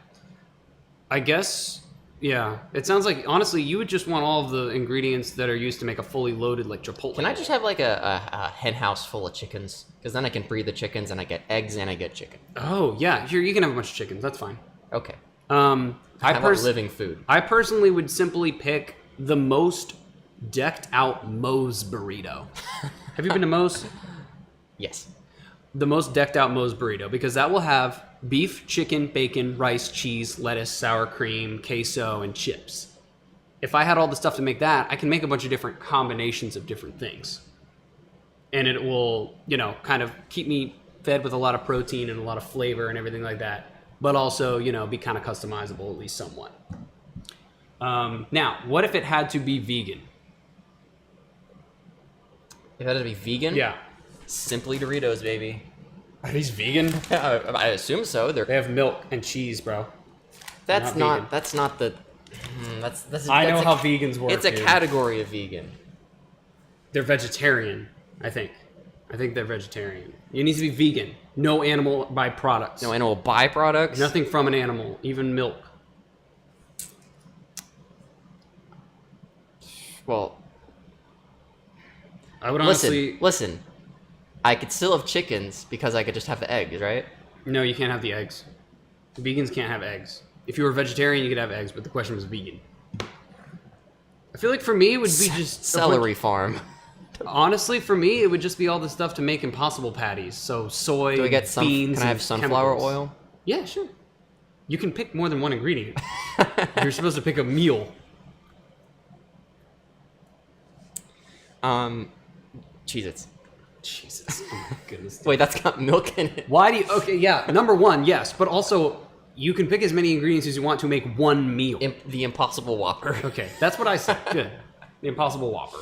I guess, yeah. It sounds like, honestly, you would just want all of the ingredients that are used to make a fully loaded, like, Chipotle. Can I just have like a hen house full of chickens? Because then I can breed the chickens and I get eggs and I get chicken. Oh, yeah. Here, you can have a bunch of chickens. That's fine. Okay. I How about living food? I personally would simply pick the most decked out Moe's burrito. Have you been to Moe's? Yes. the most decked out Moe's burrito because that will have beef, chicken, bacon, rice, cheese, lettuce, sour cream, queso, and chips. If I had all the stuff to make that, I can make a bunch of different combinations of different things. And it will, kind of keep me fed with a lot of protein and a lot of flavor and everything like that. But also, be kind of customizable, at least somewhat. Now, what if it had to be vegan? If it had to be vegan? Yeah. Simply Doritos, baby. Are these vegan? I assume so. They have milk and cheese, bro. That's not vegan. That's not the. I know how vegans work. It's a dude. category of vegan. They're vegetarian, I think. I think they're vegetarian. It needs to be vegan. No animal byproducts. No animal byproducts. Nothing from an animal, even milk. Well, I would honestly... Listen. I could still have chickens because I could just have the eggs, right? No, you can't have the eggs. Vegans can't have eggs. If you were a vegetarian, you could have eggs, but the question was vegan. I feel like for me, it would be just... Celery farm. Honestly, for me, it would just be all the stuff to make Impossible patties. So soy, Do I get beans, Can I have and sunflower chemicals. oil? Yeah, sure. You can pick more than one ingredient. You're supposed to pick a meal. Cheez-Its. Jesus. Oh my goodness. Wait, that's got milk in it. Why do you... Okay, yeah. Number one, yes. But also, you can pick as many ingredients as you want to make one meal. The Impossible Whopper. Okay, that's what I said. Good. The Impossible Whopper.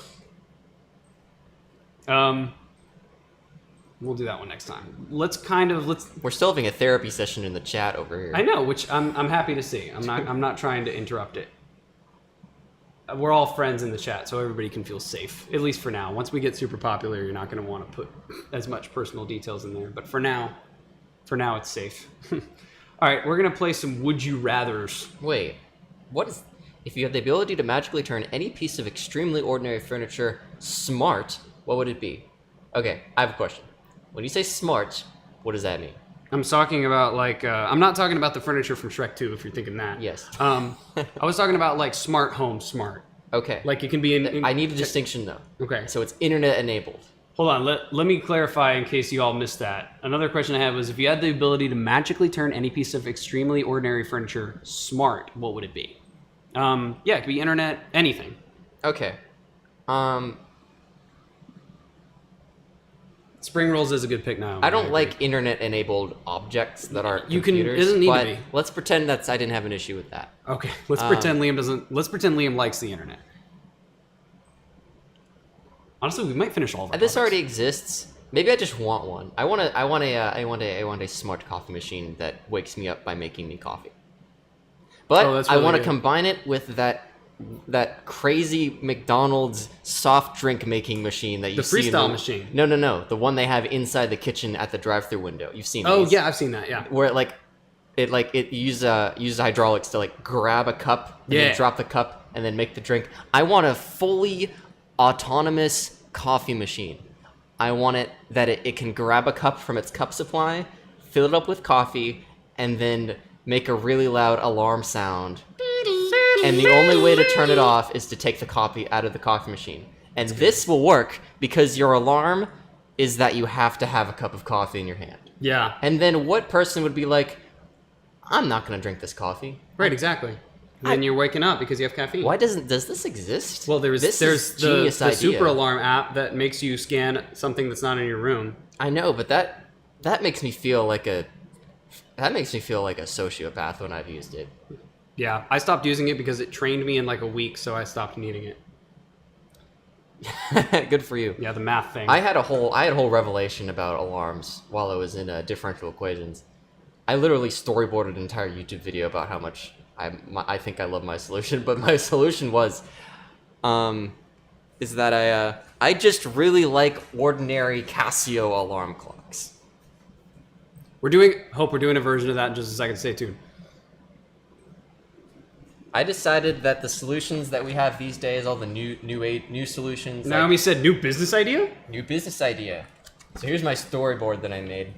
We'll do that one next time. Let's... We're still having a therapy session in the chat over here. I know, which I'm happy to see. I'm not trying to interrupt it. We're all friends in the chat, so everybody can feel safe, at least for now. Once we get super popular, you're not going to want to put as much personal details in there. But for now it's safe. All right, we're going to play some Would You Rathers. Wait, what is... If you had the ability to magically turn any piece of extremely ordinary furniture smart, what would it be? Okay, I have a question. When you say smart, what does that mean? I'm talking about, I'm not talking about the furniture from Shrek 2, if you're thinking that. Yes. I was talking about, smart home smart. Okay. Like, it can be in... I need a distinction, though. Okay. So it's internet enabled. Hold on, let me clarify in case you all missed that. Another question I had was, if you had the ability to magically turn any piece of extremely ordinary furniture smart, what would it be? Yeah, it could be internet, anything. Okay. Spring rolls is a good pick now. I don't like internet-enabled objects that aren't You can- computers. it doesn't need to but be. let's pretend I didn't have an issue with that. Okay, let's pretend Liam likes the internet. Honestly, we might finish all of our This topics. already exists. Maybe I just want one. I want a smart coffee machine that wakes me up by making me coffee. But Oh, that's I really want to good. combine it with that crazy McDonald's soft drink making machine that you The see. freestyle machine. No. The one they have inside the kitchen at the drive-through window. You've seen. Oh, these. yeah, I've seen that, yeah. Where it uses hydraulics to grab a cup and Yeah. then drop the cup and then make the drink. I want a fully autonomous coffee machine. I want it that it can grab a cup from its cup supply, fill it up with coffee, and then make a really loud alarm sound. And the only way to turn it off is to take the coffee out of the coffee machine. And this will work because your alarm is that you have to have a cup of coffee in your hand. Yeah, And then what person would be like, I'm not going to drink this coffee. right, exactly. Then you're waking up because you have caffeine. Why does this exist? Well, there's this is the genius idea. super alarm app that makes you scan something that's not in your room. I know, but that makes me feel like a sociopath when I've used it. Yeah, I stopped using it because it trained me in a week, so I stopped needing it. Good for you. Yeah, the math thing. I had a whole revelation about alarms while I was in differential equations. I literally storyboarded an entire YouTube video about how much I think I love my solution, but my solution was, is that I just really like ordinary Casio alarm clocks. We're doing a version of that in just a second. Stay tuned. I decided that the solutions that we have these days, all the new solutions, Naomi said new business idea? new business idea. So here's my storyboard that I made.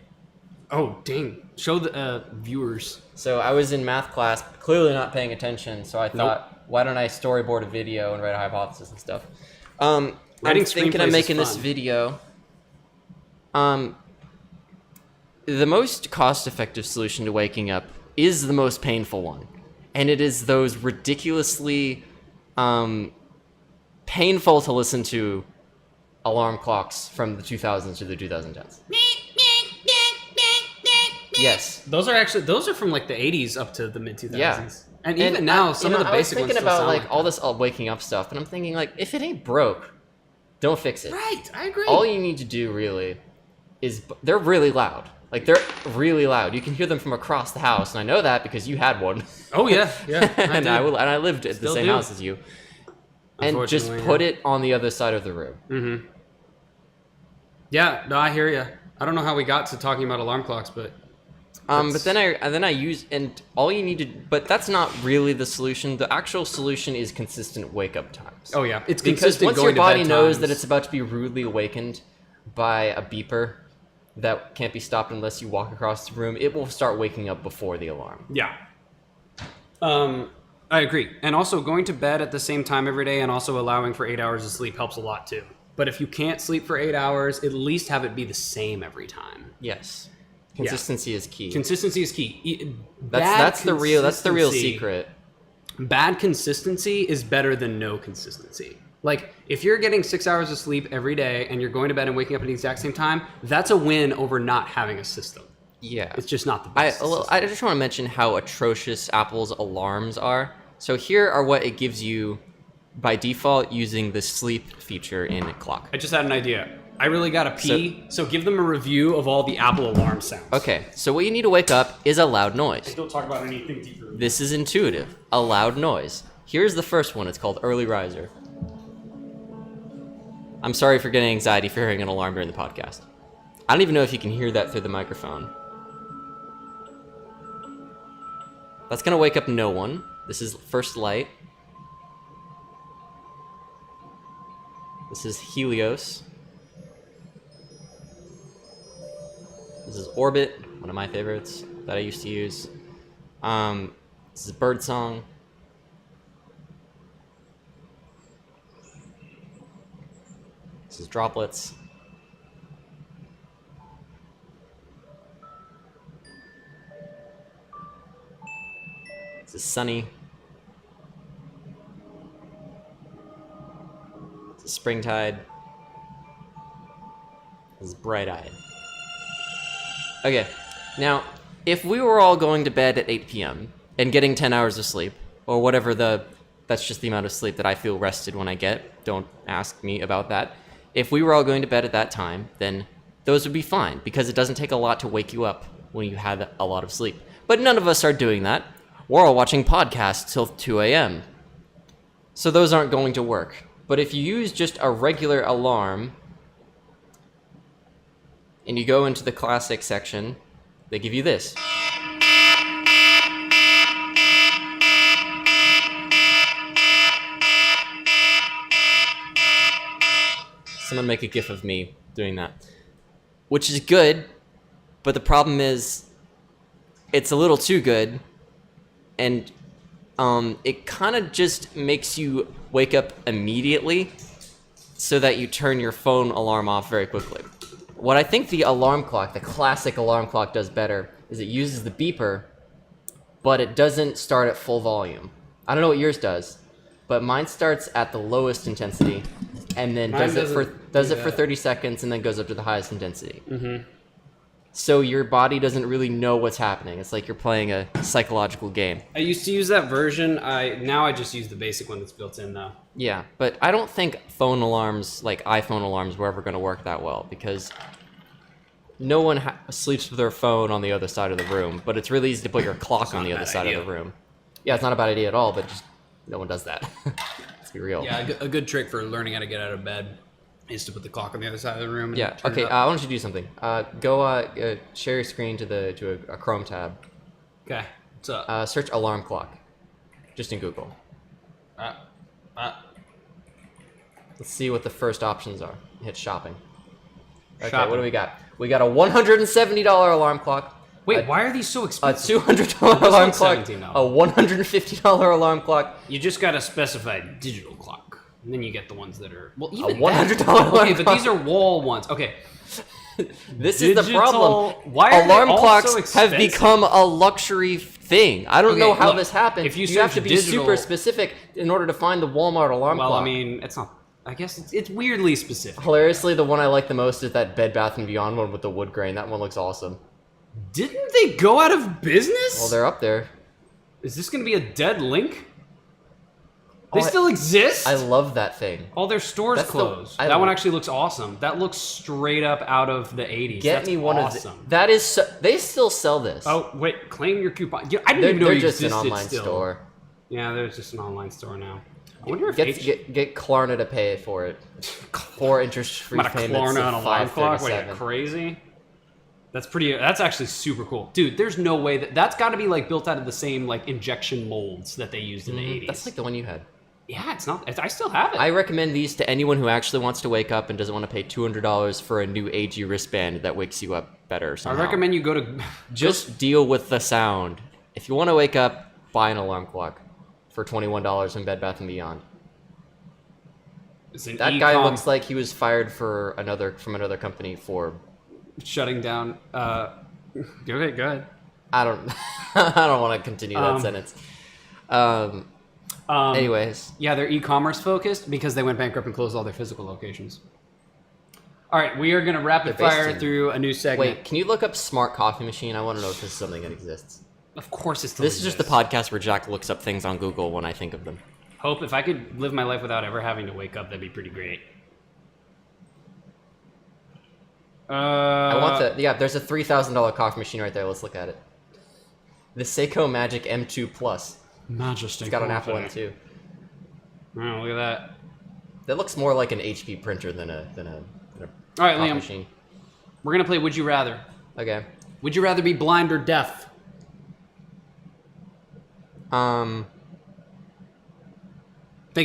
Oh, dang. Show the viewers. So I was in math class, clearly not paying attention. So I thought, why don't I storyboard a video and write a hypothesis and stuff? I'm Writing thinking screenplays of is making this fun. video. the most cost-effective solution to waking up is the most painful one. And it is those ridiculously painful to listen to alarm clocks from the 2000s to the 2010s. Yes. Those are from like the 80s up to the mid 2000s. Yeah. And even now, some of the basic ones I was thinking still about sound like all this waking up stuff, and I'm thinking like, if it ain't broke, don't fix it. Right, I agree. All you need to do really is they're really loud. Like they're really loud. You can hear them from across the house, and I know that because you had one. Oh yeah, yeah. and I lived at the Still same do. house as you. And just Unfortunately, put it on the other side of the room. Mm-hmm. Yeah, no, I hear you. I don't know how we got to talking about alarm clocks, but But then I use, and all you need to, but that's not really the solution. The actual solution is consistent wake up times. oh yeah, it's Because consistent once your going to body bed knows times. that it's about to be rudely awakened by a beeper that can't be stopped unless you walk across the room, it will start waking up before the alarm. Yeah. I agree. And also going to bed at the same time every day and also allowing for 8 hours of sleep helps a lot too. But if you can't sleep for 8 hours, at least have it be the same every time. Yes. Consistency is key. Consistency is key. That's the real consistency- secret. Bad consistency is better than no consistency. Like, if you're getting 6 hours of sleep every day and you're going to bed and waking up at the exact same time, that's a win over not having a system. Yeah. It's just not the best system. I just want to mention how atrocious Apple's alarms are. So here are what it gives you by default using the sleep feature in a clock. I just had an idea. I really gotta pee, so give them a review of all the Apple alarm sounds. Okay, so what you need to wake up is a loud noise. Don't talk about anything deeper. This is intuitive. A loud noise. Here's the first one. It's called Early Riser. I'm sorry for getting anxiety for hearing an alarm during the podcast. I don't even know if you can hear that through the microphone. That's gonna wake up no one. This is First Light. This is Helios. This is Orbit, one of my favorites that I used to use. This is Birdsong. This is Droplets. This is Sunny. This is Springtide. This is Bright Eyed. Okay, now, if we were all going to bed at 8 p.m. and getting 10 hours of sleep, or whatever that's just the amount of sleep that I feel rested when I get, don't ask me about that. If we were all going to bed at that time, then those would be fine, because it doesn't take a lot to wake you up when you had a lot of sleep. But none of us are doing that. We're all watching podcasts till 2 a.m. So those aren't going to work. But if you use just a regular alarm, and you go into the classic section, they give you this. Someone make a gif of me doing that. Which is good, but the problem is it's a little too good, and it kind of just makes you wake up immediately so that you turn your phone alarm off very quickly. What I think the alarm clock, the classic alarm clock, does better is it uses the beeper, but it doesn't start at full volume. I don't know what yours does, but mine starts at the lowest intensity and then does it for 30 seconds and then goes up to the highest intensity. Mm-hmm. So your body doesn't really know what's happening. It's like you're playing a psychological game. I used to use that version. Now I just use the basic one that's built in though. Yeah, but I don't think phone alarms, like iPhone alarms, were ever going to work that well because no one sleeps with their phone on the other side of the room, but it's really easy to put your clock on the other side of the room. Yeah, it's not a bad idea at all, but just no one does that. Let's be real. Yeah, a good trick for learning how to get out of bed is to put the clock on the other side of the room. And Yeah. turn it Okay. up. Why don't you do something? Go share your screen to a Chrome tab. Okay. What's up? Search alarm clock, just in Google. Let's see what the first options are. Hit shopping. Okay. Shopping. What do we got? We got a $170 alarm clock. Wait, why are these so A expensive? $200 This alarm one's clock. $17. A $150 alarm clock. You just gotta specify digital clock, and then you get the ones that are even $100 that. alarm Okay, but clock. these are wall ones. Okay, This is the Digital- problem. Why are they Alarm all clocks so have expensive? become a luxury thing. I don't Okay, know how look, this happened. if you have search to be digital- super specific in order to find the Walmart alarm Well, clock. I mean, it's not. I guess it's weirdly specific. Hilariously, the one I like the most is that Bed Bath & Beyond one with the wood grain. That one looks awesome. Didn't they go out of business? Well, they're up there. Is this going to be a dead link? They Oh, still exist? I love that thing. All their stores That's the- closed. I That one lo- actually looks awesome. That looks straight up out of the 80s. Get That's me one awesome. of the, that is so, they still sell this. Oh, wait. Claim your coupon. Yeah, I didn't they're, even know they're it just an existed online still. store. Yeah, there's just an online store now. I wonder if Get Klarna to pay for it. 4 interest-free I'm payments Klarna of on a alarm clock. What, are you $5.37. crazy? That's pretty. That's actually super cool, dude. There's no way that's got to be like built out of the same like injection molds that they used in the 80s. That's like the one you had. Yeah, it's not. I still have it. I recommend these to anyone who actually wants to wake up and doesn't want to pay $200 for a new AG wristband that wakes you up better. I Somehow. recommend you go to. Just deal with the sound. If you want to wake up, buy an alarm clock for $21 in Bed Bath & Beyond. It's an That guy e-com looks like he was fired from another company for shutting down. Okay, go ahead. I don't I don't want to continue that sentence. Anyways, Yeah, they're e-commerce focused because they went bankrupt and closed all their physical locations. All right, we are gonna rapid They're based fire in- through a new segment. wait, can you look up smart coffee machine? I want to know if this is something that exists. Of course, it's This is just the podcast where Jack looks up things on Google when I think of them. Hope if I could live my life without ever having to wake up, that'd be pretty great. I want the yeah. There's a $3,000 coffee machine right there. Let's look at it. The Seiko Magic M2 Plus. Majesty. It's got an Apple M2. Oh, look at that. That looks more like an HP printer than a All right, coffee Liam. machine. We're gonna play Would You Rather. Okay. Would you rather be blind or deaf? Thank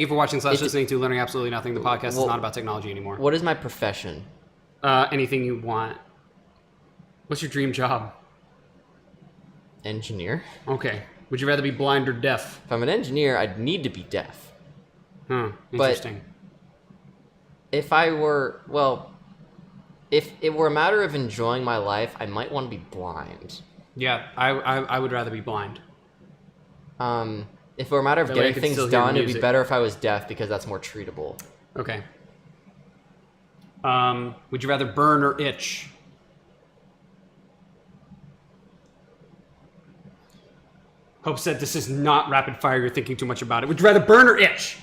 you for watching / listening to Learning Absolutely Nothing. The podcast is Well, not about technology anymore. What is my profession? Anything you want. What's your dream job? Engineer. Okay. Would you rather be blind or deaf? If I'm an engineer, I'd need to be deaf. Interesting. If I were, well, if it were a matter of enjoying my life, I might want to be blind. Yeah, I would rather be blind. If it were a matter of That way I getting could things still hear done, it'd be music. better if I was deaf because that's more treatable. Okay. Would you rather burn or itch? Hope said this is not rapid fire. You're thinking too much about it. Would you rather burn or itch?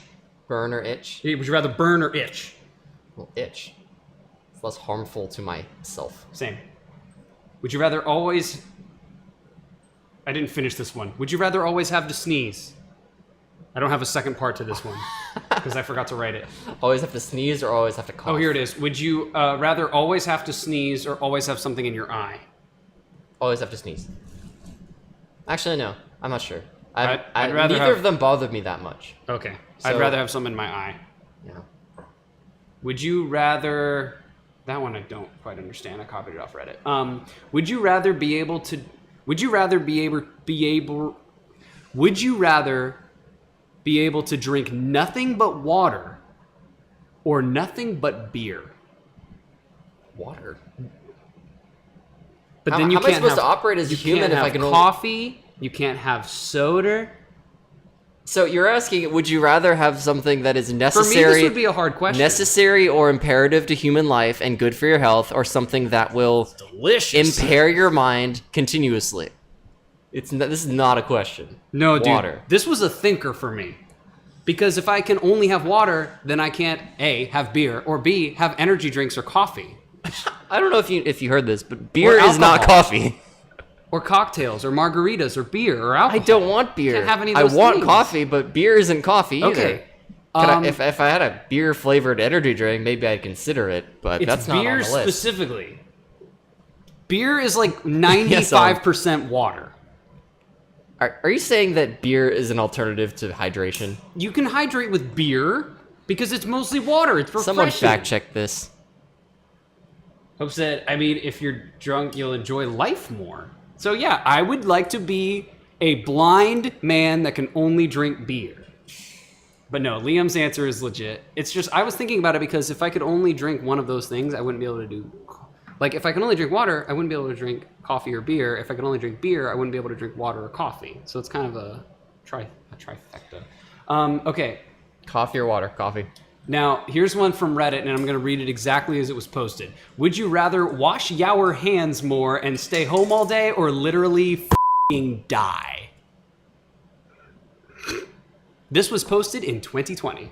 Burn or itch? Would you rather burn or itch? Well, itch. It's less harmful to myself. Same. Would you rather always... I didn't finish this one. Would you rather always have to sneeze? I don't have a second part to this one because I forgot to write it. Always have to sneeze or always have to cough? Oh, here it is. Would you rather always have to sneeze or always have something in your eye? Always have to sneeze. Actually, no. I'm not sure. I'd rather neither have- of them bothered me that much. Okay. I'd So- rather have some in my eye. Yeah. Would you rather... That one I don't quite understand. I copied it off Reddit. Would you rather be able to... Would you rather be able... Would you rather be able to drink nothing but water or nothing but beer? Water. But How- then you how am I can't supposed have, to operate as a you human can't if I have can only- coffee, you can't have soda. So you're asking, would you rather have something that is For me, necessary, this would be a hard question. necessary or imperative to human life and good for your health, or something that will Delicious. impair your mind continuously? This is not a question. No, dude. Water. This was a thinker for me. Because if I can only have water, then I can't A, have beer, or B, have energy drinks or coffee. I don't know if you heard this, but beer is not alcohol. coffee. Or cocktails, or margaritas, or beer, or alcohol. I don't want beer. Can't have any of I those want things. coffee, but beer isn't coffee either. Okay. If I had a beer flavored energy drink, maybe I'd consider it, but It's that's not beer on the list. specifically. Beer is like 95% water. Are you saying that beer is an alternative to hydration? You can hydrate with beer because it's mostly water. It's refreshing. Someone fact check this. Hope said, I mean, if you're drunk, you'll enjoy life more. So yeah, I would like to be a blind man that can only drink beer. But no, Liam's answer is legit. It's just, I was thinking about it because if I could only drink one of those things, I wouldn't be able to do Like, if I can only drink water, I wouldn't be able to drink coffee or beer. If I could only drink beer, I wouldn't be able to drink water or coffee. So it's kind of a trifecta. Okay. Coffee or water? Coffee. Now, here's one from Reddit, and I'm going to read it exactly as it was posted. Would you rather wash your hands more and stay home all day, or literally f***ing die? This was posted in 2020.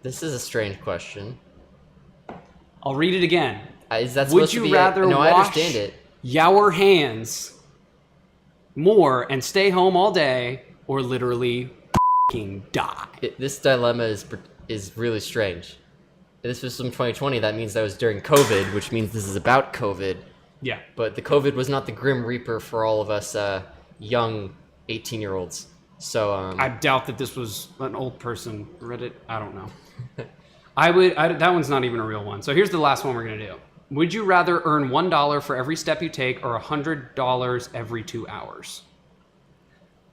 This is a strange question. I'll read it again. Is that Would supposed to you be rather no, I wash understand it. your hands more and stay home all day, or literally f***ing die? This dilemma is really strange. This was from 2020. That means that was during COVID, which means this is about COVID. Yeah. But the COVID was not the Grim Reaper for all of us young 18-year-olds. So I doubt that this was an old person. Reddit, I don't know. That one's not even a real one. So here's the last one we're going to do. Would you rather earn $1 for every step you take, or $100 every 2 hours?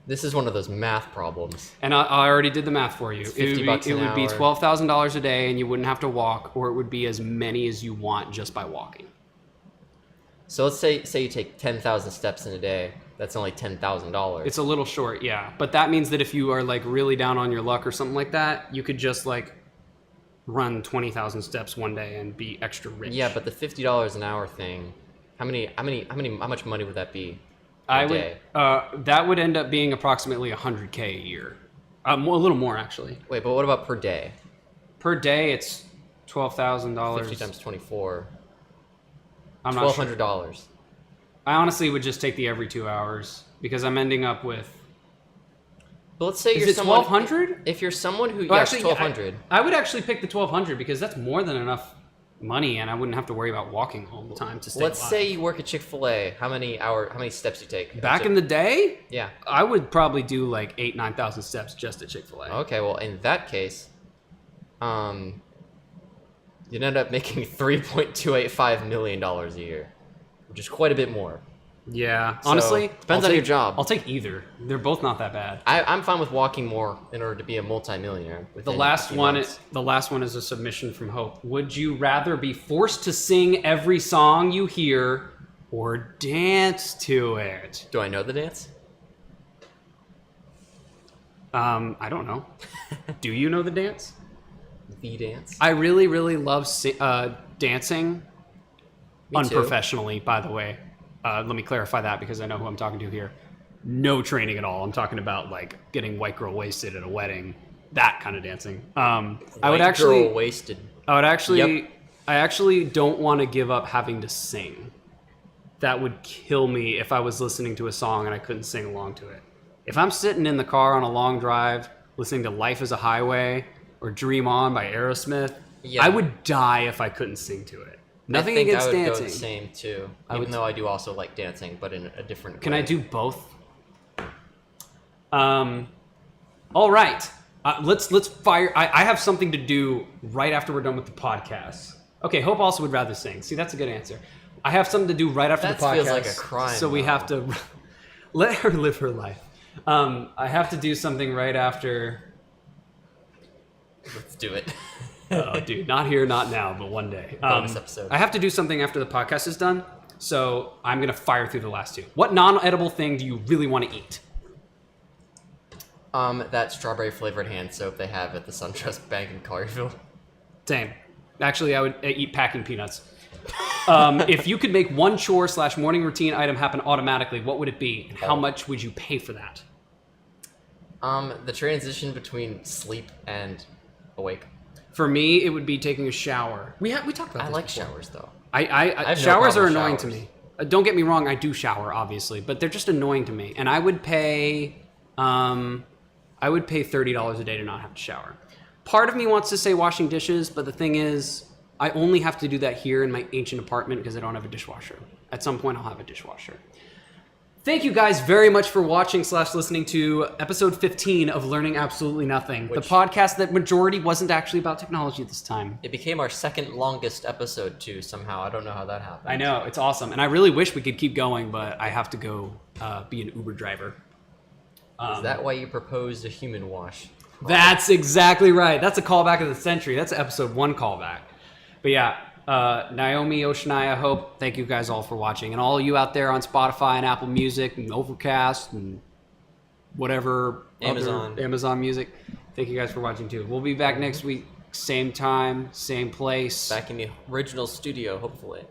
this is one of those math problems. And I already did the math for you. It's $50 It an would be hour. $12,000 a day, and you wouldn't have to walk, or it would be as many as you want just by walking. So let's say you take 10,000 steps in a day. That's only $10,000. It's a little short, yeah. But that means that if you are like really down on your luck or something like that, you could just like run 20,000 steps one day and be extra rich. Yeah, but the $50 an hour thing, how much money would that be? I a would. day? That would end up being approximately $100K a year. A little more actually. Wait, but what about per day? Per day, it's $12,000. 50 times 24. I'm not sure. $1,200. I honestly would just take the every 2 hours because I'm ending up with. But let's say Is you're it someone. 1,200? If you're someone who, Well, yes, actually, 1,200. I would actually pick the 1,200 because that's more than enough money, and I wouldn't have to worry about walking all the time to stay Let's alive. say you work at Chick-fil-A. How many steps you take? Back in the day, Yeah. I would probably do like 9,000 steps just at Chick-fil-A. Okay, well, in that case, you'd end up making $3.285 million a year, which is quite a bit more. Yeah, So, honestly, depends on your job. I'll take either. They're both not that bad. I'm fine with walking more in order to be a multimillionaire. The within last a few one, months. the last one is a submission from Hope. Would you rather be forced to sing every song you hear, or dance to it? Do I know the dance? I don't know. Do you know the dance? The dance? I really, really love dancing. Me too. Unprofessionally, by the way. Let me clarify that because I know who I'm talking to here. No training at all. I'm talking about like getting white girl wasted at a wedding, that kind of dancing. I would actually, Girl wasted. I actually don't want to give up having to sing. That would kill me if I was listening to a song and I couldn't sing along to it. If I'm sitting in the car on a long drive, listening to Life is a Highway or Dream On by Aerosmith, Yeah. I would die if I couldn't sing to it. Nothing I think against I would dancing. go the same too. I Even would- though I do also like dancing, but in a different Can way. I do both? All right. Let's fire. I have something to do right after we're done with the podcast. Okay, Hope also would rather sing. See, that's a good answer. I have something to do right after That the podcast. feels like a crime, So we though. have to let her live her life. I have to do something right after. Let's do it. Oh, dude, not here, not now, but one day. Bonus episode. I have to do something after the podcast is done, so I'm gonna fire through the last two. What non-edible thing do you really want to eat? That strawberry flavored hand soap they have at the SunTrust Bank in Collierville. Same. Actually, I would eat packing peanuts. If you could make one chore / morning routine item happen automatically, what would it be, and how much would you pay for that? The transition between sleep and awake. For me, it would be taking a shower. We talked about I this like before. showers though. I have no showers are problem with annoying to showers. me. Don't get me wrong, I do shower obviously, but they're just annoying to me. And I would pay $30 a day to not have to shower. Part of me wants to say washing dishes, but the thing is, I only have to do that here in my ancient apartment because I don't have a dishwasher. At some point, I'll have a dishwasher. Thank you guys very much for watching / listening to episode 15 of Learning Absolutely Nothing, the Which- podcast that majority wasn't actually about technology this time. It became our second longest episode too. Somehow I don't know how that happened. I know, it's awesome. And I really wish we could keep going, but I have to go be an Uber driver. Is that why you proposed a human wash? That's exactly right. That's a callback of the century. That's an episode 1 callback. But yeah, Naomi, Oceania, Hope, thank you guys all for watching. And all of you out there on Spotify and Apple Music and Overcast and whatever Amazon Music, thank you guys for watching too. We'll be back next week, same time, same place. Back in the original studio, hopefully.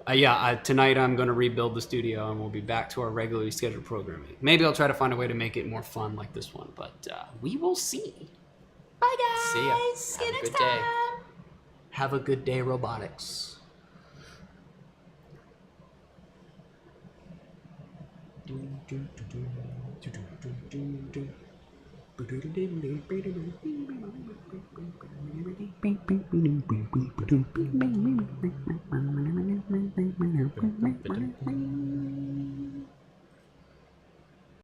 Tonight I'm going to rebuild the studio and we'll be back to our regularly scheduled programming. Maybe I'll try to find a way to make it more fun like this one, but we will see. Bye guys. See ya. See you Have a next good day. time. Have a good day, robotics.